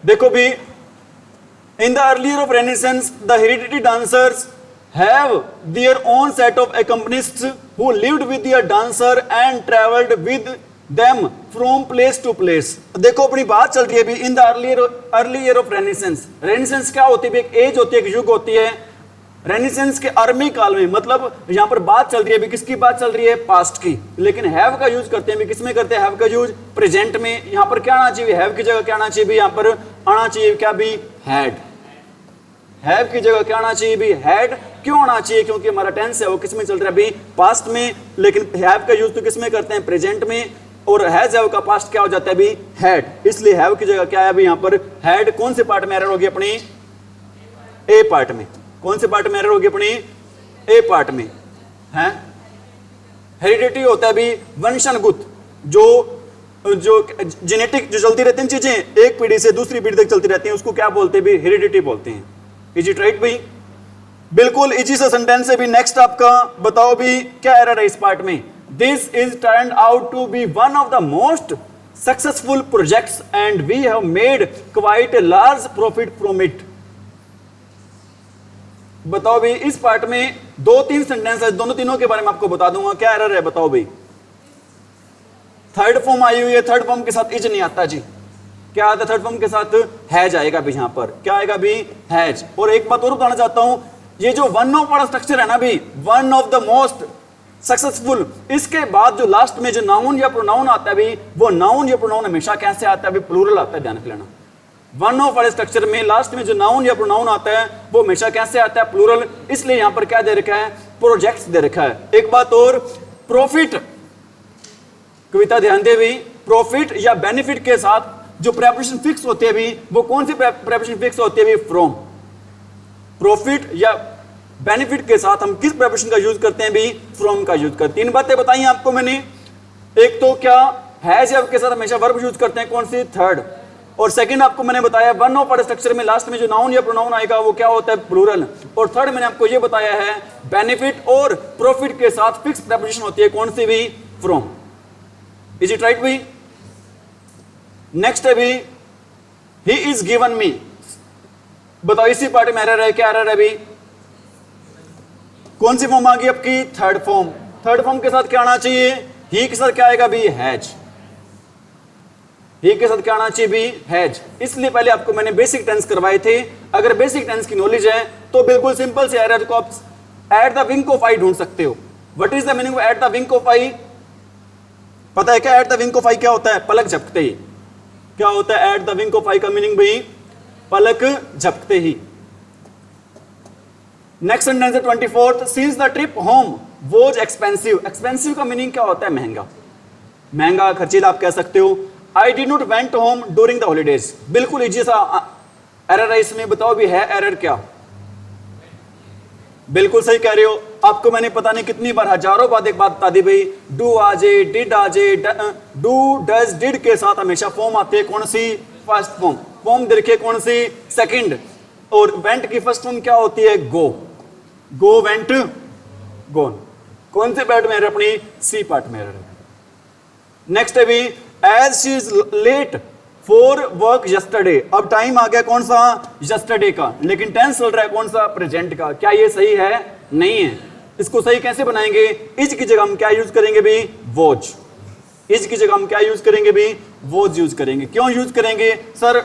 देखो भी, in the early year of Renaissance, the hereditary dancers have their own set of accompanists who lived with their dancer and traveled with them from place to place। देखो अपनी बात चल रही है भी in the early year of renaissance. Renaissance क्या होती है? एक एज होती है, एक युग होती है। रेनेसेंस के आरंभिक काल में, मतलब यहां पर बात चल रही है भी किसकी बात चल रही है? पास्ट की। लेकिन हैव का यूज करते हैं भी किसमें करते हैं? हैव का यूज प्रेजेंट में। यहां पर क्या आना चाहिए? हैव की जगह क्या आना चाहिए भी? यहां पर आना चाहिए क्या भी? हैड। हैव की जगह क्या आना चाहिए भी? हैड। क्यों आना चाहिए? क्योंकि हमारा टेंस है वो किस में चल रहा है भी? पास्ट में। लेकिन हैव का यूज तो किस में करते हैं? प्रेजेंट में। और हैज हैव का पास्ट क्या हो जाता है अभी हैड, इसलिए हैव की जगह क्या है अभी यहाँ पर हैड। कौन से पार्ट में एरर होगी अपनी ए पार्ट में, कौन से पार्ट में एरर होगी अपनी ए पार्ट में है। हेरिडिटी होता है अभी वंशानुगत, जो जेनेटिक जो चलती रहती हैं चीजें एक पीढ़ी से दूसरी पीढ़ी तक चलती रहती हैं, उसको क्या बोलते हैं भी हेरिडिटी बोलते हैं। इज इट राइट भाई? बिल्कुल इजी सा सेंटेंस है भी। नेक्स्ट आपका बताओ भी क्या एरर है इस पार्ट में। This is turned out to be one of the most successful projects and we have made quite a large profit from it. बताओ भाई इस पार्ट में दो तीन सेंटेंस है, दोनों तीनों के बारे में आपको बता दूंगा क्या एरर है। बताओ भाई थर्ड फॉर्म आई हुई है, थर्ड फॉर्म के साथ इज नहीं आता जी, क्या आता है थर्ड फॉर्म के साथ हैज आएगा भी, यहां पर क्या आएगा भी हैज। और एक बात और बताना चाहता हूं, ये जो वन ऑफ वाला स्ट्रक्चर है ना भी, one of the most successful, इसके बाद जो लास्ट में जो नाउन या प्रोनाउन आता है भी, वो नाउन या प्रोनाउन हमेशा कैसे आता है भी प्लूरल आता है, ध्यान रख लेना। वन ऑफ वाले स्ट्रक्चर में लास्ट में जो नाउन या प्रोनाउन आता है वो हमेशा कैसे आता है प्लूरल, इसलिए यहां पर क्या दे रखा है प्रोजेक्ट्स दे रखा है। एक बात और, प्रॉफिट, कविता ध्यान दे भी, प्रॉफिट या बेनिफिट के साथ जो प्रेपोजिशन फिक्स होते हैं भी, वो कौन सी प्रेपोजिशन फिक्स होती है भी फ्रॉम। प्रॉफिट या बेनिफिट के साथ हम किस प्रेपोजिशन का यूज करते हैं भी फ्रॉम का यूज करते हैं। तीन बातें बताई आपको मैंने, एक तो क्या हैज या के साथ हमेशा वर्ब यूज करते हैं, कौन सी थर्ड, और सेकंड आपको मैंने बताया वन ऑफ स्ट्रक्चर में लास्ट में जो नाउन या प्रोनाउन आएगा वो क्या होता है प्लूरल, और थर्ड मैंने आपको ये बताया है बेनिफिट और प्रॉफिट के साथ फिक्स प्रेपोजिशन होती है, कौन सी भी फ्रॉम। इज इट राइट भी? नेक्स्ट है भी ही इज गिवन मी। बताओ इसी पार्ट में एरर है, क्या एरर है भी, कौन सी फॉर्म आ गई आपकी थर्ड फॉर्म। थर्ड फॉर्म के साथ क्या आना चाहिए, ही के साथ क्या आएगा भी हैज, ही के साथ क्या आना चाहिए भी हैज। इसलिए पहले आपको मैंने बेसिक टेंस करवाए थे, अगर बेसिक टेंस की नॉलेज है तो बिल्कुल सिंपल से एरर को आप at the wing of eye ढूंढ सकते हो। What is the meaning of at the wing of eye? पता है क्या at the wing of eye क्या होता है? पलक झपकते ही। क्या होता है at the wing of eye का मीनिंग भाई? पलक झपकते ही। नेक्स्ट सेंटेंस है 24th, since the trip home was expensive. Expensive का मीनिंग क्या होता है? महंगा, महंगा खर्चीला आप कह सकते हो। I did not went home during the holidays, बिल्कुल इजी सा एरर है इसमें। बताओ भी है एरर क्या? बिल्कुल सही कह रहे हो। आपको मैंने पता नहीं कितनी बार हजारों बार एक बात बता दी भाई, डू आ जाए, डिड आ जाए, डू डज डिड के साथ हमेशा फॉर्म आते हैं, कौन सी? First form. फॉर्म देखिए कौन सी? सेकंड। और वेंट की फर्स्ट फॉर्म क्या होती है? Go, go went gone. कौन से पार्ट में एरर अपनी? सी पार्ट में एरर है। नेक्स्ट है भी as she is late for work yesterday. अब टाइम आ गया कौन सा? यस्टरडे का, लेकिन टेंस चल रहा है कौन सा? प्रेजेंट का। क्या ये सही है? नहीं है। इसको सही कैसे बनाएंगे? इज की जगह हम क्या यूज करेंगे भी? वॉज। इज की जगह हम क्या यूज करेंगे भी? वॉज यूज करेंगे। क्यों यूज करेंगे सर?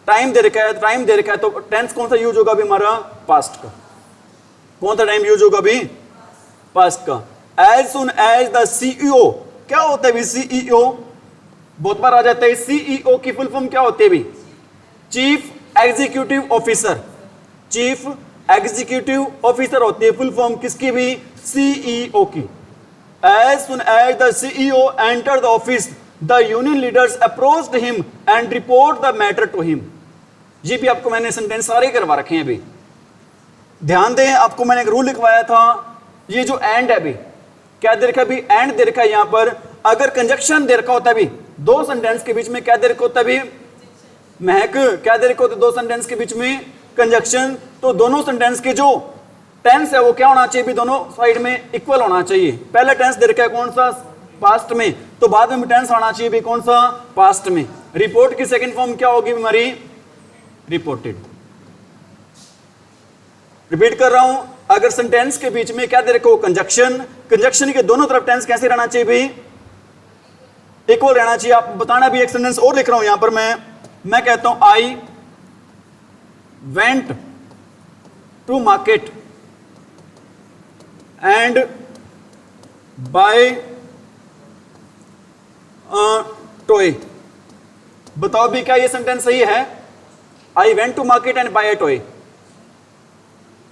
टाइम दे रखा है, टाइम दे रखा है, तो टेंस कौन सा यूज होगा भी हमारा? पास्ट का। कौन सा टाइम यूज होगा भी? पास्ट का। As soon as the CEO, क्या होता है भी सीईओ? बहुत बार आ जाता है। सीईओ की फुल फॉर्म क्या होती है भी? Chief executive officer. Chief executive officer होती है फुल फॉर्म किसकी भी? सीईओ की। As soon as the CEO enter the office the union leaders approached him and report the matter to him. ये भी आपको मैंने सेंटेंस सारे करवा रखे हैं अभी, ध्यान दें। आपको मैंने एक रूल लिखवाया था, ये जो एंड है भी क्या दे रखा है भी? एंड दे रखा है यहां पर। अगर कंजक्शन दे रखा होता है भी दो सेंटेंस के बीच में, क्या दे रखा होता है भी? महक, क्या दे रखा होता है दो सेंटेंस के बीच में? कंजक्शन। तो दोनों सेंटेंस के जो टेंस है वो क्या होना चाहिए भी? दोनों साइड में इक्वल होना चाहिए। पहला टेंस दे रखा है कौन सा? पास्ट में, तो बाद में टेंस आना चाहिए भी कौन सा? पास्ट में। रिपोर्ट की सेकंड फॉर्म क्या होगी हमारी? रिपोर्टेड। रिपीट कर रहा हूं, अगर सेंटेंस के बीच में क्या दे रखा हो? कंजक्शन। कंजक्शन के दोनों तरफ टेंस कैसे रहना चाहिए भी? इक्वल रहना चाहिए। आप बताना भी। एक सेंटेंस और लिख रहा हूं यहां पर मैं कहता हूं I went to market and buy toy. बताओ भी क्या ये सेंटेंस सही है? I went to market and buy a toy.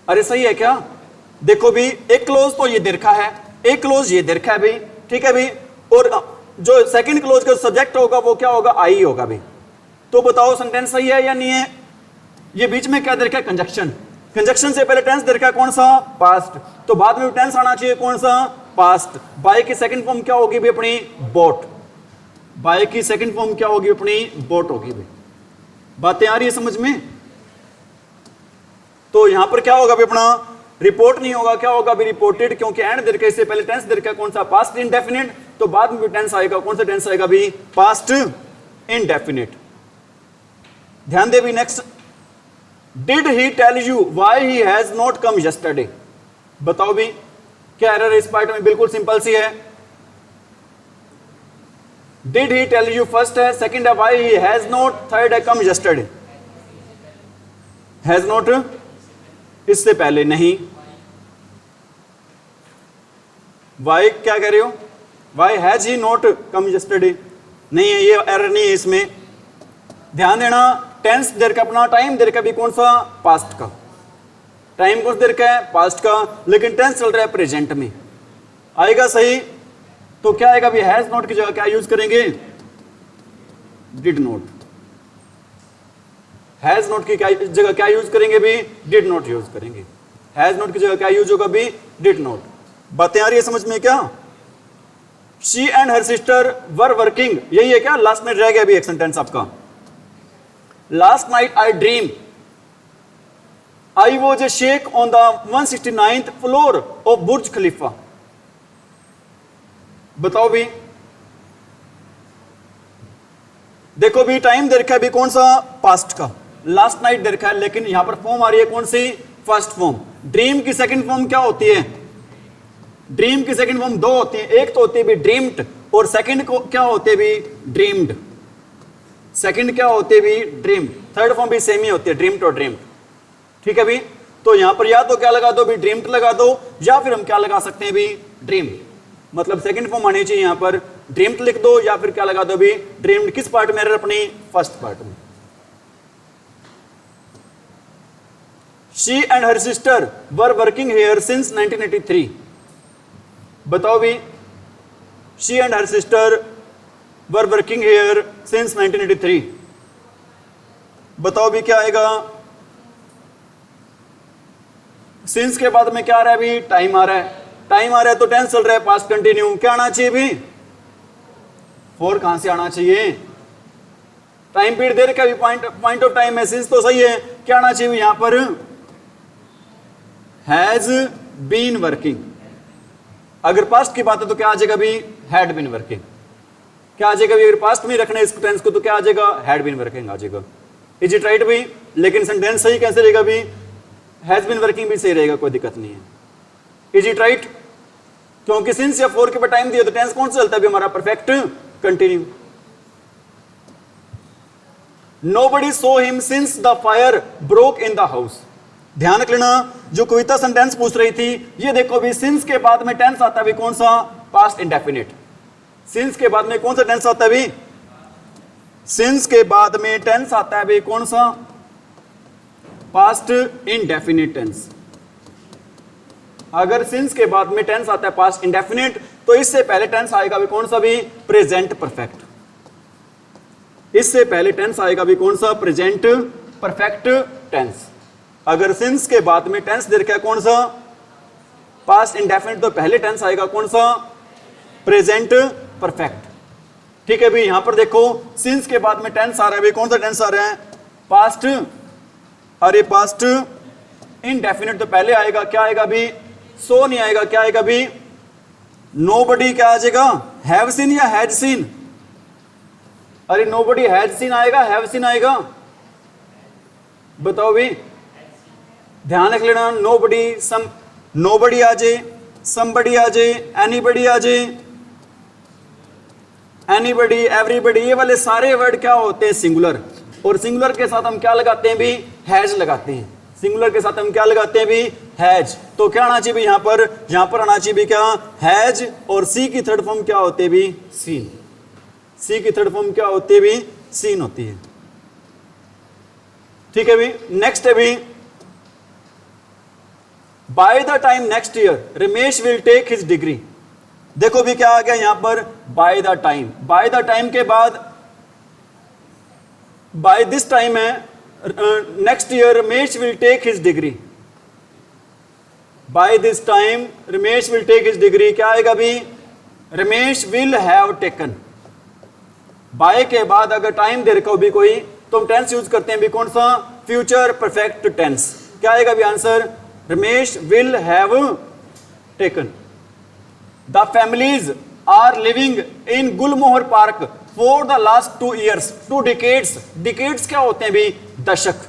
अरे सही है क्या? देखो भी एक क्लोज तो ये दे रखा है, एक क्लोज ये दे रखा है भी, ठीक है भी। और जो सेकंड क्लोज का सब्जेक्ट होगा वो क्या होगा, आई होगा भी। तो बताओ सेंटेंस सही है या नहीं है। ये बीच में क्या दे रखा है, कंजक्शन। कंजक्शन से पहले टेंस दे रखा है कौन सा, पास्ट, तो बाद में टेंस आना चाहिए कौन सा, पास्ट। बाय की सेकंड फॉर्म क्या होगी भी अपनी, बोट। बाय की सेकंड फॉर्म क्या होगी अपनी, बोट होगी भी। बातें आ रही है समझ में। तो यहां पर क्या होगा भी अपना, रिपोर्ट नहीं होगा, क्या होगा भी रिपोर्टेड, क्योंकि एंड दे रखा है, इससे पहले टेंस दे रखा है कौन सा, पास्ट इंडेफिनिट, तो बाद में भी टेंस आएगा कौन सा टेंस आएगा भी, पास्ट इंडेफिनिट। ध्यान दे भी next, did he tell you why he has not come yesterday. बताओ भी क्या एरर है इस पार्ट में, बिल्कुल सिंपल सी है। Did he tell you first है, सेकंड है why he has not, third है कम यस्टरडे। हैज नॉट इससे पहले नहीं, वाई क्या कह रहे हो, why has he not come yesterday, नहीं है, ये एरर नहीं है इसमें। ध्यान देना, टेंस देर का अपना, टाइम देर का भी कौन सा, पास्ट का। टाइम कौन देर का है, पास्ट का, लेकिन टेंस चल रहा है प्रेजेंट में, आएगा सही। तो क्या आएगा भी, हैज नॉट की जगह क्या यूज करेंगे, डिड नॉट। हैज नॉट की जगह क्या यूज करेंगे भी, डिड नॉट यूज करेंगे। हैज नॉट की जगह क्या यूज होगा भी, डिड नॉट। बातें आ रही है समझ में क्या। She and her sister were working, यही है क्या, लास्ट में रह गया भी एक सेंटेंस आपका। Last night I dream I was a sheikh on the 169th floor of Burj Khalifa. बताओ भी, देखो भी टाइम दे रखा है भी कौन सा, पास्ट का, लास्ट नाइट दे रखा है, लेकिन यहां पर फॉर्म आ रही है कौन सी, फर्स्ट फॉर्म। ड्रीम की सेकंड फॉर्म क्या होती है, ड्रीम की सेकंड फॉर्म दो होती है, एक तो होती है भी ड्रीम्ड, और सेकंड को क्या होते भी, ड्रीम्ड। सेकंड क्या होते भी, ड्रीम। थर्ड फॉर्म भी सेम ही होती है, ड्रीम्ड और ड्रीम्ड। ठीक है भी, तो यहां पर या तो क्या लगा दो भी, ड्रीम्ड लगा दो, या फिर हम क्या लगा सकते हैं भी, ड्रीम। मतलब सेकंड फॉर्म आनी चाहिए यहां पर, ड्रीम्ड लिख दो, या फिर क्या लगा दो भी, ड्रीम्ड। किस पार्ट में, अपनी फर्स्ट पार्ट में। She and her sister were working here since 1983। बताओ भी, she and her sister were working here since 1983। बताओ भी क्या आएगा, सिंस के बाद में क्या आ रहा है भी, टाइम आ रहा है। टाइम आ रहा है तो टेंस चल रहा है, पास्ट कंटिन्यू, क्या आना चाहिए भी, फोर कहां से आना चाहिए, टाइम पीरियड दे रखा है, पॉइंट ऑफ टाइम है, सिंस तो सही है, क्या आना चाहिए यहां पर, हैज बीन वर्किंग। अगर पास्ट की बात है तो क्या आ जाएगा भी, हैड बीन वर्किंग। क्या आ जाएगा भी, अगर पास्ट में रखना है इस टेंस को तो क्या आ जाएगा, हैड बीन वर्किंग आ जाएगा। इज इट राइट भी, लेकिन सेंटेंस सही कैसे रहेगा भी, हैज बीन वर्किंग भी सही रहेगा, कोई दिक्कत नहीं है। इज इट राइट, क्योंकि सिंस या फोर के बाद टाइम दिया तो टेंस कौन सा चलता है भी, हमारा perfect continue. Nobody saw him since the fire broke in the house. ध्यान रख लेना, जो कविता सेंटेंस पूछ रही थी, ये देखो भी, सिंस के बाद में टेंस आता है भी कौन सा, पास्ट इंडेफिनिट। सिंस के बाद में कौन सा टेंस आता है भी, सिंस के बाद में टेंस आता है भी कौन सा, पास्ट इंडेफिनिट टेंस। अगर सिंस के बाद में टेंस आता है पास्ट इंडेफिनिट, तो इससे पहले टेंस आएगा भी कौन सा भी, प्रेजेंट परफेक्ट। इससे पहले टेंस आएगा भी कौन सा, प्रेजेंट परफेक्ट टेंस। अगर सिंस के बाद में टेंस दे रखा है कौन सा, पास्ट इंडेफिनिट, तो पहले टेंस आएगा कौन सा, प्रेजेंट परफेक्ट। ठीक है भी, यहां पर देखो सिंस के बाद में टेंस आ रहा है भी, कौन सा टेंस आ रहा है, पास्ट। अरे पास्ट इंडेफिनिट तो पहले आएगा, क्या आएगा भी, सो नहीं आएगा, क्या आएगा भी, नोबडी क्या आ जाएगा, हैव सीन या हैज सीन। अरे नोबडी हैज सीन आएगा, हैव सीन आएगा, बताओ भी, ध्यान रख लेना। नोबडी, सम, नोबडी आ जाए, समबडी आ जाए, एनीबडी आ जाए, एनीबडी, एवरीबडी, ये वाले सारे वर्ड क्या होते हैं, सिंगुलर। और सिंगुलर के साथ हम क्या लगाते हैं भी, हैज लगाते हैं। सिंगुलर के साथ हम क्या लगाते हैं भी, हैज। तो क्या आना चाहिए भी यहां पर आना चाहिए भी क्या, हैज। और सी की थर्ड फॉर्म क्या होती है भी, सीन। सी की थर्ड फॉर्म क्या होती है भी, सीन होती है। ठीक है भी, नेक्स्ट है भी, by the time next year Ramesh will take his degree. देखो भी क्या आ गया यहां पर, by the time, by the time के बाद बाय दिस टाइम है next year Ramesh will take his degree, by this time Ramesh will take his degree, क्या आएगा अभी, Ramesh will have taken. By के बाद अगर टाइम दे रखा हो भी कोई तो हम टेंस यूज करते हैं भी कौन सा, फ्यूचर परफेक्ट टेंस, क्या आएगा भी answer, Ramesh will have taken. The families are living in Gulmohar park for the last 2 years, 2 decades, decades क्या होते हैं भी, दशक,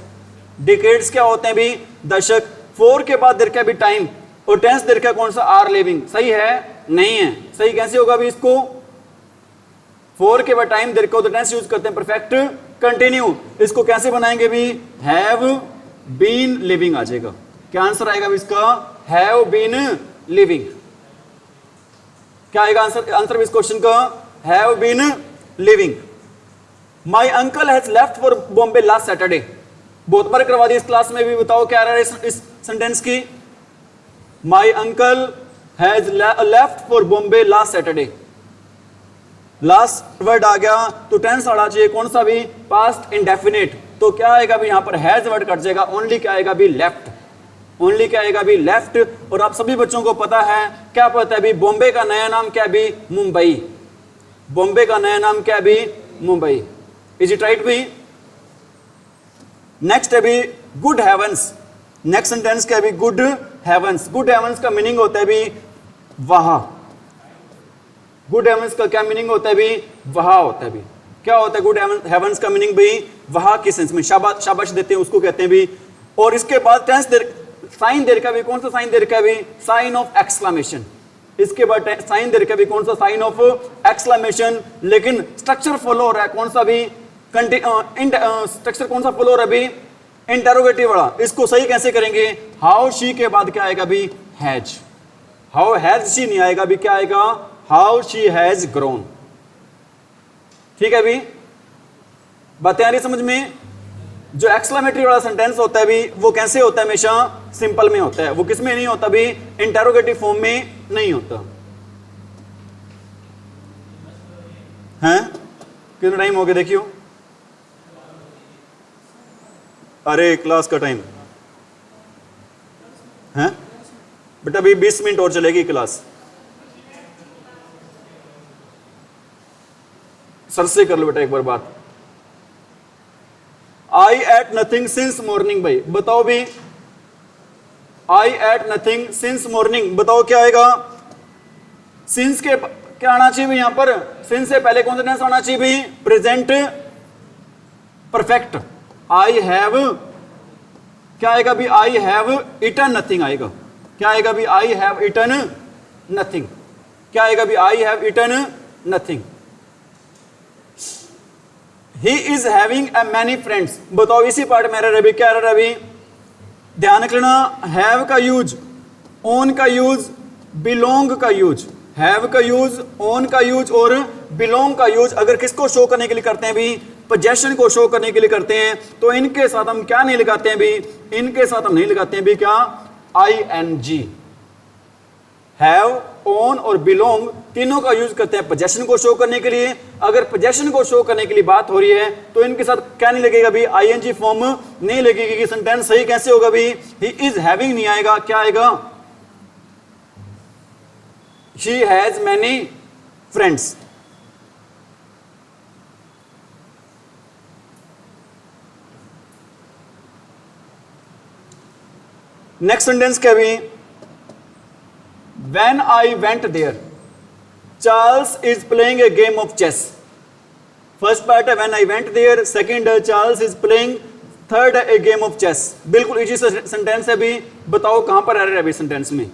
डिकेड्स क्या होते हैं भी, दशक। 4 के बाद देर क्या भी टाइम और टेंस देर क्या कौन सा, आर लिविंग, सही है नहीं है, सही कैसे होगा भी इसको, 4 के बाद टाइम देर को तो टेंस यूज करते हैं परफेक्ट कंटिन्यू, इसको कैसे बनाएंगे भी, हैव बीन लिविंग आ जाएगा, क्या आंसर आएगा भी इसका, हैव बीन लिविंग, क्या आएगा आंसर, आंसर इस क्वेश्चन का, have been living. My uncle has left for Bombay last Saturday, बहुत बार करवा दी इस क्लास में भी, बताओ क्या रहा है इस सेंटेंस की, my uncle has left for Bombay last Saturday, last word आ गया तो टेंस आना चाहिए कौन सा भी, पास्ट इंडेफिनिट, तो क्या आएगा भी यहां पर हैज वर्ड कट जाएगा, ओनली क्या आएगा भी, लेफ्ट, ओनली क्या आएगा भी, लेफ्ट। और आप सभी बच्चों को पता है, क्या पता है भी, बॉम्बे का नया नाम क्या भी, मुंबई, बॉम्बे का नया नाम क्या भी, मुंबई, इज इट राइट भी। नेक्स्ट है भी गुड हेवंस, नेक्स्ट सेंटेंस क्या है भी, गुड हेवंस, गुड हेवंस का मीनिंग होता है भी वहां, गुड हेवंस का क्या मीनिंग होता है भी, वहां होता है भी, क्या होता है गुड हेवंस का मीनिंग भी, वहां की सेंस में, शाबाश शाबाश देते हैं उसको कहते हैं भी। और इसके बाद टेंस देर साइन देर का भी कौन सा साइन देर का भी, साइन ऑफ एक्सक्लेमेशन, इसके बाद साइन देर का भी कौन सा, साइन ऑफ एक्सक्लेमेशन, लेकिन स्ट्रक्चर फॉलो हो रहा है कौन सा भी, स्ट्रक्चर कौन सा फॉलो हो रहा है भी, इंटेरोगेटिव वाला, इसको सही कैसे करेंगे, हाउ शी के बाद क्या आएगा भी, हैज, हाउ हैज शी नहीं आएगा भी, क्या आएगा, हाउ शी हैज ग्रोन, ठीक है भी, बातें आ रही समझ में। जो एक्सक्लेमेटरी वाला सेंटेंस होता है भी वो कैसे होता है, हमेशा सिंपल में होता है, वो किस में नहीं होता भी, इंटेरोगेटिव फॉर्म में नहीं होता है। कितना टाइम हो गया देखियो, अरे क्लास का टाइम है बेटा, अभी 20 मिनट और चलेगी क्लास, सर से कर लो बेटा एक बार बात। आई एट नथिंग सिंस मॉर्निंग, भाई बताओ भी, आई एट नथिंग सिंस मॉर्निंग, बताओ क्या आएगा, सिंस के क्या आना चाहिए यहां पर, सिंस से पहले कौन सा टेंस आना चाहिए भी, प्रेजेंट परफेक्ट, आई हैव, क्या आएगा भी, आई हैव इटन नथिंग आएगा, क्या आएगा भी, आई हैव इटन नथिंग, क्या आएगा भी, I have eaten nothing. He is having a many friends, बताओ इसी पार्ट में रवि क्या रहा, रवि ध्यान रखना, हैव का यूज, ओन का यूज, बिलोंग का यूज, हैव का यूज, ओन का यूज और बिलोंग का यूज अगर किसको शो करने के लिए करते हैं भी, पोजेशन को शो करने के लिए करते हैं, तो इनके साथ हम क्या नहीं लगाते हैं भी, इनके साथ हम नहीं लगाते हैं भी क्या, ING। हैव, ओन और बिलोंग तीनों का यूज करते हैं पोजेशन को शो करने के लिए, अगर पोजेशन को शो करने के लिए बात हो रही है तो इनके साथ क्या नहीं लगेगा भी, ING फॉर्म नहीं लगेगी, कि सेंटेंस सही कैसे होगा भी, ही इज हैविंग नहीं आएगा, क्या आएगा, she has many friends. Next sentence क्या भी, When I went there, Charles is playing a game of chess. First part है when I went there, second है Charles is playing, third है a game of chess. बिल्कुल इजी सेंटेंस है भी, बताओ कहां पर आ रहा है अभी सेंटेंस में,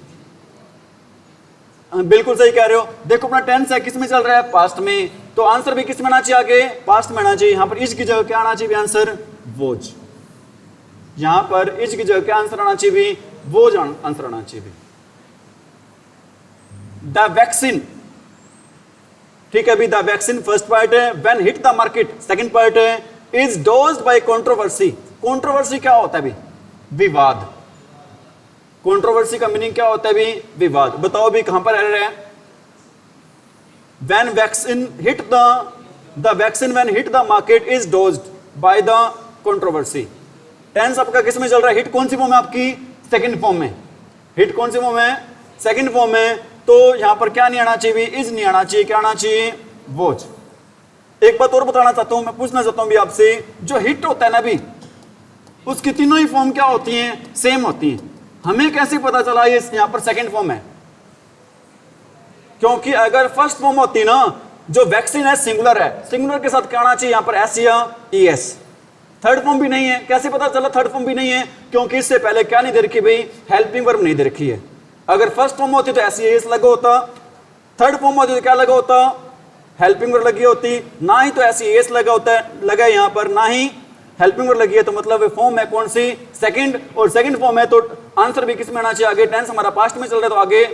बिल्कुल सही कह रहे हो। देखो अपना टेंस है किस में चल रहा है, पास्ट में, तो आंसर भी किस में आना चाहिए, आगे पास्ट में आना चाहिए। यहां पर इज की जगह क्या आना चाहिए आंसर, वोज, यहां पर इज की जगह क्या आंसर आना चाहिए भी, वोज आंसर आना चाहिए। द वैक्सीन, ठीक है भी, द वैक्सीन फर्स्ट पार्ट है, when hit the market second part है, is dosed by controversy. Controversy क्या होता है भी, विवाद, कंट्रोवर्सी का मीनिंग क्या होता है भी, विवाद। बताओ भी कहां पर रह रहे हैं, when vaccine hit the vaccine when hit the market is dosed by the controversy. Tense आपका किस में चल रहा है? हिट कौन सी फॉर्म है आपकी? सेकंड फॉर्म में. हिट कौन सी फॉर्म है? सेकंड फॉर्म में. तो यहां पर क्या नहीं आना चाहिए? इज नहीं आना चाहिए. क्या आना चाहिए? वॉज. एक बात और बताना चाहता हूं, मैं पूछना चाहता हूं भी आपसे, जो हिट होता है ना भी, उसकी तीनों ही फॉर्म क्या होती हैं? सेम होती हैं. हमें कैसे पता चला ये यहां पर सेकंड फॉर्म है? क्योंकि अगर फर्स्ट फॉर्म होती ना, जो वैक्सीन है सिंगुलर है, सिंगुलर के साथ क्या आना चाहिए? यहां पर एस या ईएस. थर्ड फॉर्म भी नहीं है. कैसे पता चला थर्ड फॉर्म भी नहीं है? क्योंकि इससे पहले क्या नहीं दे रखी भाई? हेल्पिंग वर्ब नहीं दे रखी है. अगर फर्स्ट फॉर्म होती तो एस या ईएस लगा होता. थर्ड फॉर्म होती तो क्या लगा होता? हेल्पिंग वर्ब लगी होती. ना ही तो एस या ईएस लगा होता है, लगा यहां पर, ना ही हेल्पिंग वर्ब लगी है. तो मतलब फॉर्म है कौन सी? सेकंड. और सेकंड फॉर्म है तो आंसर भी किस में आना चाहिए? आगे टेंस हमारा पास्ट में चल रहा है तो आगे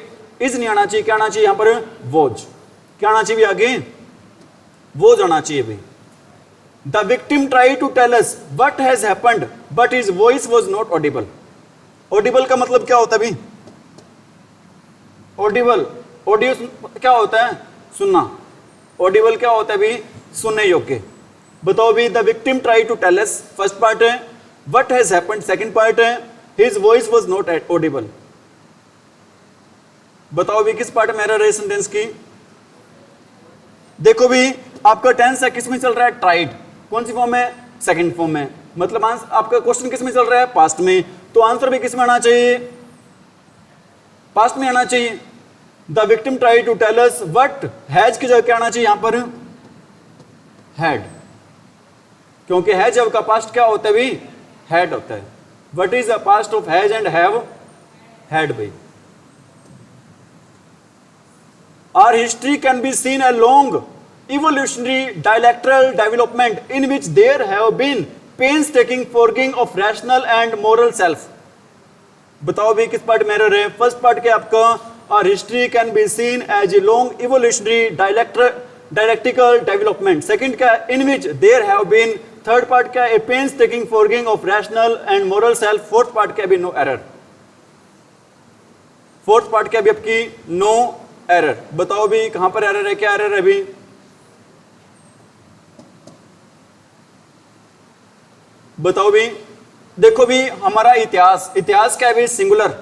इज नहीं आना चाहिए. क्या आना चाहिए यहां पर? वॉज. क्या आना चाहिए आगे? वॉज आना चाहिए भाई. The victim try to tell us what has happened but his voice was not audible. Audible का मतलब क्या होता है भाई? ऑडिबल, ऑडियो क्या होता है? सुनना. ऑडिबल क्या होता है भाई? सुनने योग्य. बताओ भी. The victim try to tell us first part है, what has happened second part है, his voice was not audible. बताओ भी किस पार्ट में एरर है सेंटेंस की? देखो भी आपका टेंस है किस में चल रहा है? ट्राइड. कौन सी फॉर्म है? सेकंड फॉर्म में. मतलब आपका क्वेश्चन किस में चल रहा है? पास्ट में. तो आंसर भी किस में आना चाहिए? पास्ट में आना चाहिए. The victim try to tell us what has की जगह क्या आना चाहिए? यहां पर हैड. क्योंकि हैज का पास्ट क्या होता है भी? हैड होता है. What is the past of has and have? Had भाई. Our history can be seen a long evolutionary dialectal development in which there have been painstaking forging of rational and moral self. बताओ भी किस पार्ट में एरर है? फर्स्ट पार्ट क्या आपका? Our history can be seen as a long evolutionary dialectical development. Second क्या? In which there have been. Third part क्या? A painstaking forging of rational and moral self. Fourth part क्या भी? No error. फोर्थ पार्ट क्या भी आपकी? No error. बताओ भी कहां पर एरर है? क्या एरर है भी? बताओ भी. देखो भी हमारा इतिहास, इतिहास क्या है भी? सिंगुलर.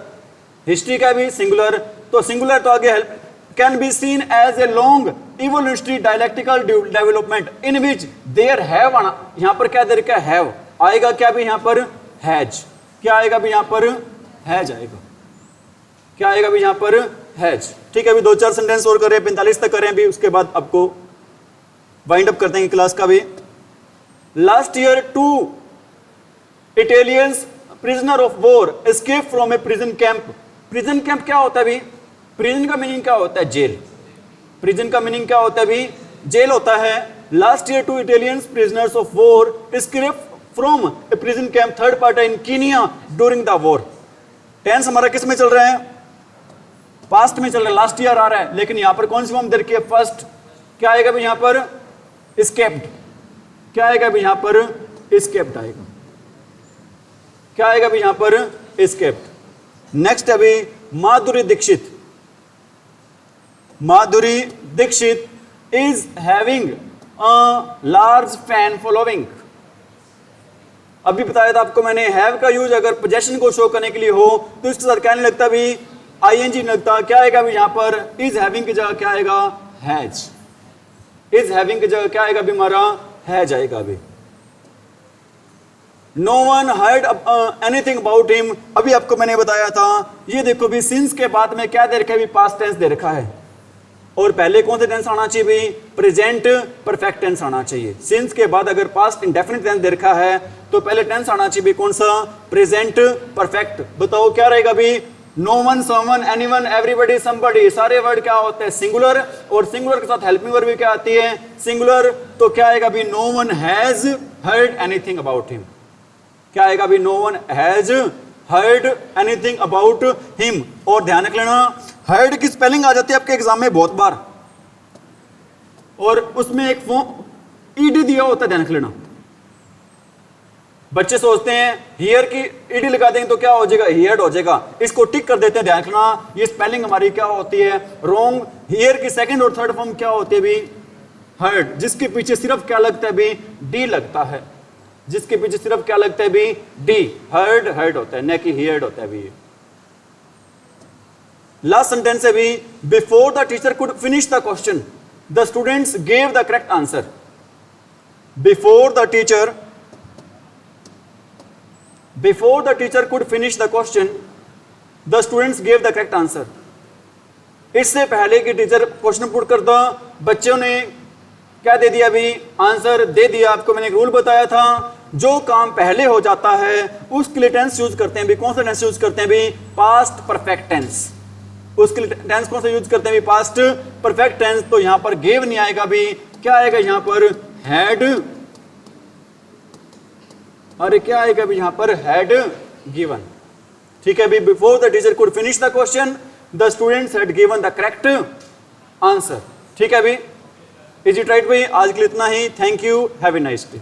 हिस्ट्री क्या है भी? सिंगुलर. तो सिंगुलर तो आगे help can be seen as a long evolutionary dialectical development in which there have आना. यहां पर क्या दे रखा है? हैव आएगा. क्या भी यहां पर? हैज. क्या आएगा भी यहां पर? हैज आएगा. क्या आएगा भी यहां पर? हैज. ठीक है. अभी 2-4 सेंटेंस और करें, 45 तक करें अभी, उसके बाद आपको वाइंड अप करते हैं क्लास का भी. Last year 2 Italians prisoner of war escape from a prison camp. Prison camp क्या होता है भी? प्रिजन का मीनिंग क्या होता है? जेल. प्रिजन का मीनिंग क्या होता है भी? जेल होता है. Last year 2 Italians prisoners of war escape from a prison camp. Third part है in Kenya during the war. Tense हमारा किस में चल रहा है? पास्ट में चल रहा है. लास्ट ईयर आ रहा है, लेकिन यहां पर कौन सी फॉर्म दे रखी है? फर्स्ट. क्या आएगा भी यहां पर? एस्केप्ड. क्या आएगा भी यहां पर? एस्केप्ड आएगा. क्या आएगा भी यहां पर? एस्केप्ड. नेक्स्ट अभी Madhuri Dixit. Madhuri Dixit is having a large fan following. अभी बताया था आपको मैंने, हैव का यूज अगर पोजेशन को शो करने के लिए हो तो इसके साथ क्या नहीं लगता भी? आईएनजी लगता. क्या आएगा भी यहां पर? इज हैविंग की जगह क्या आएगा? हैज. इज हैविंग की जगह क्या आएगा भी? हमारा हैज आएगा भी. No one heard anything about him. अभी आपको मैंने बताया था. ये देखो भी सिंस के बाद में क्या दे रखा है भी? पास्ट टेंस दे रखा है. और पहले कौन सा टेंस आना चाहिए भी? प्रेजेंट परफेक्ट टेंस आना चाहिए. सिंस के बाद अगर पास्ट इंडेफिनिट टेंस दे रखा है तो पहले टेंस आना चाहिए भी कौन सा? Present perfect. बताओ क्या रहेगा भी? No one, someone, anyone, everybody, somebody. सारे वर्ड क्या होते हैं? सिंगुलर. और सिंगुलर के साथ हेल्पिंग वर्ब भी क्या आती है? सिंगुलर. तो क्या आएगा भी? No one has heard anything about him. क्या आएगा भी? No one has heard anything about him. और ध्यान रख लेना, हर्ड की स्पेलिंग आ जाती है आपके एग्जाम में बहुत बार, और उसमें एक ईडी दिया होता है, ध्यान रख लेना. बच्चे सोचते हैं हियर की ईडी लगा देंगे तो क्या हो जाएगा, हियर्ड हो जाएगा। इसको टिक कर देते हैं, ध्यान रखना ये स्पेलिंग हमारी क्या होती है, रॉन्ग। हियर की सेकंड और थर्ड फॉर्म क्या होती है भी, हर्ड, जिसके पीछे सिर्फ क्या लगता है भी, डी लगता है, जिसके पीछे सिर्फ क्या लगता है भी, डी, हर्ड, हर्ड होता है, न कि हियर्ड होता है भी। लास्ट सेंटेंस है भी, before the teacher could finish the question the students gave the correct answer. Before the teacher could finish the question the students gave the correct answer. इससे पहले कि टीचर क्वेश्चन पुट करता, बच्चों ने क्या दे दिया भी, आंसर दे दिया। आपको मैंने एक रूल बताया था, जो काम पहले हो जाता है उसके लिए टेंस यूज करते हैं भी, कौन सा टेंस यूज करते हैं भी, पास्ट परफेक्ट टेंस। उसके लिए टेंस कौन सा यूज करते हैं भी, पास्ट परफेक्ट टेंस। तो यहां पर गेव नहीं आएगा भी, क्या आएगा यहां पर, हैड, और क्या आएगा भी यहां पर, हैड गिवन। ठीक है भी, before the teacher could finish the question the students had given the correct answer. ठीक है भी, इज इट राइट भाई? आज के लिए इतना ही, thank you, have a nice day.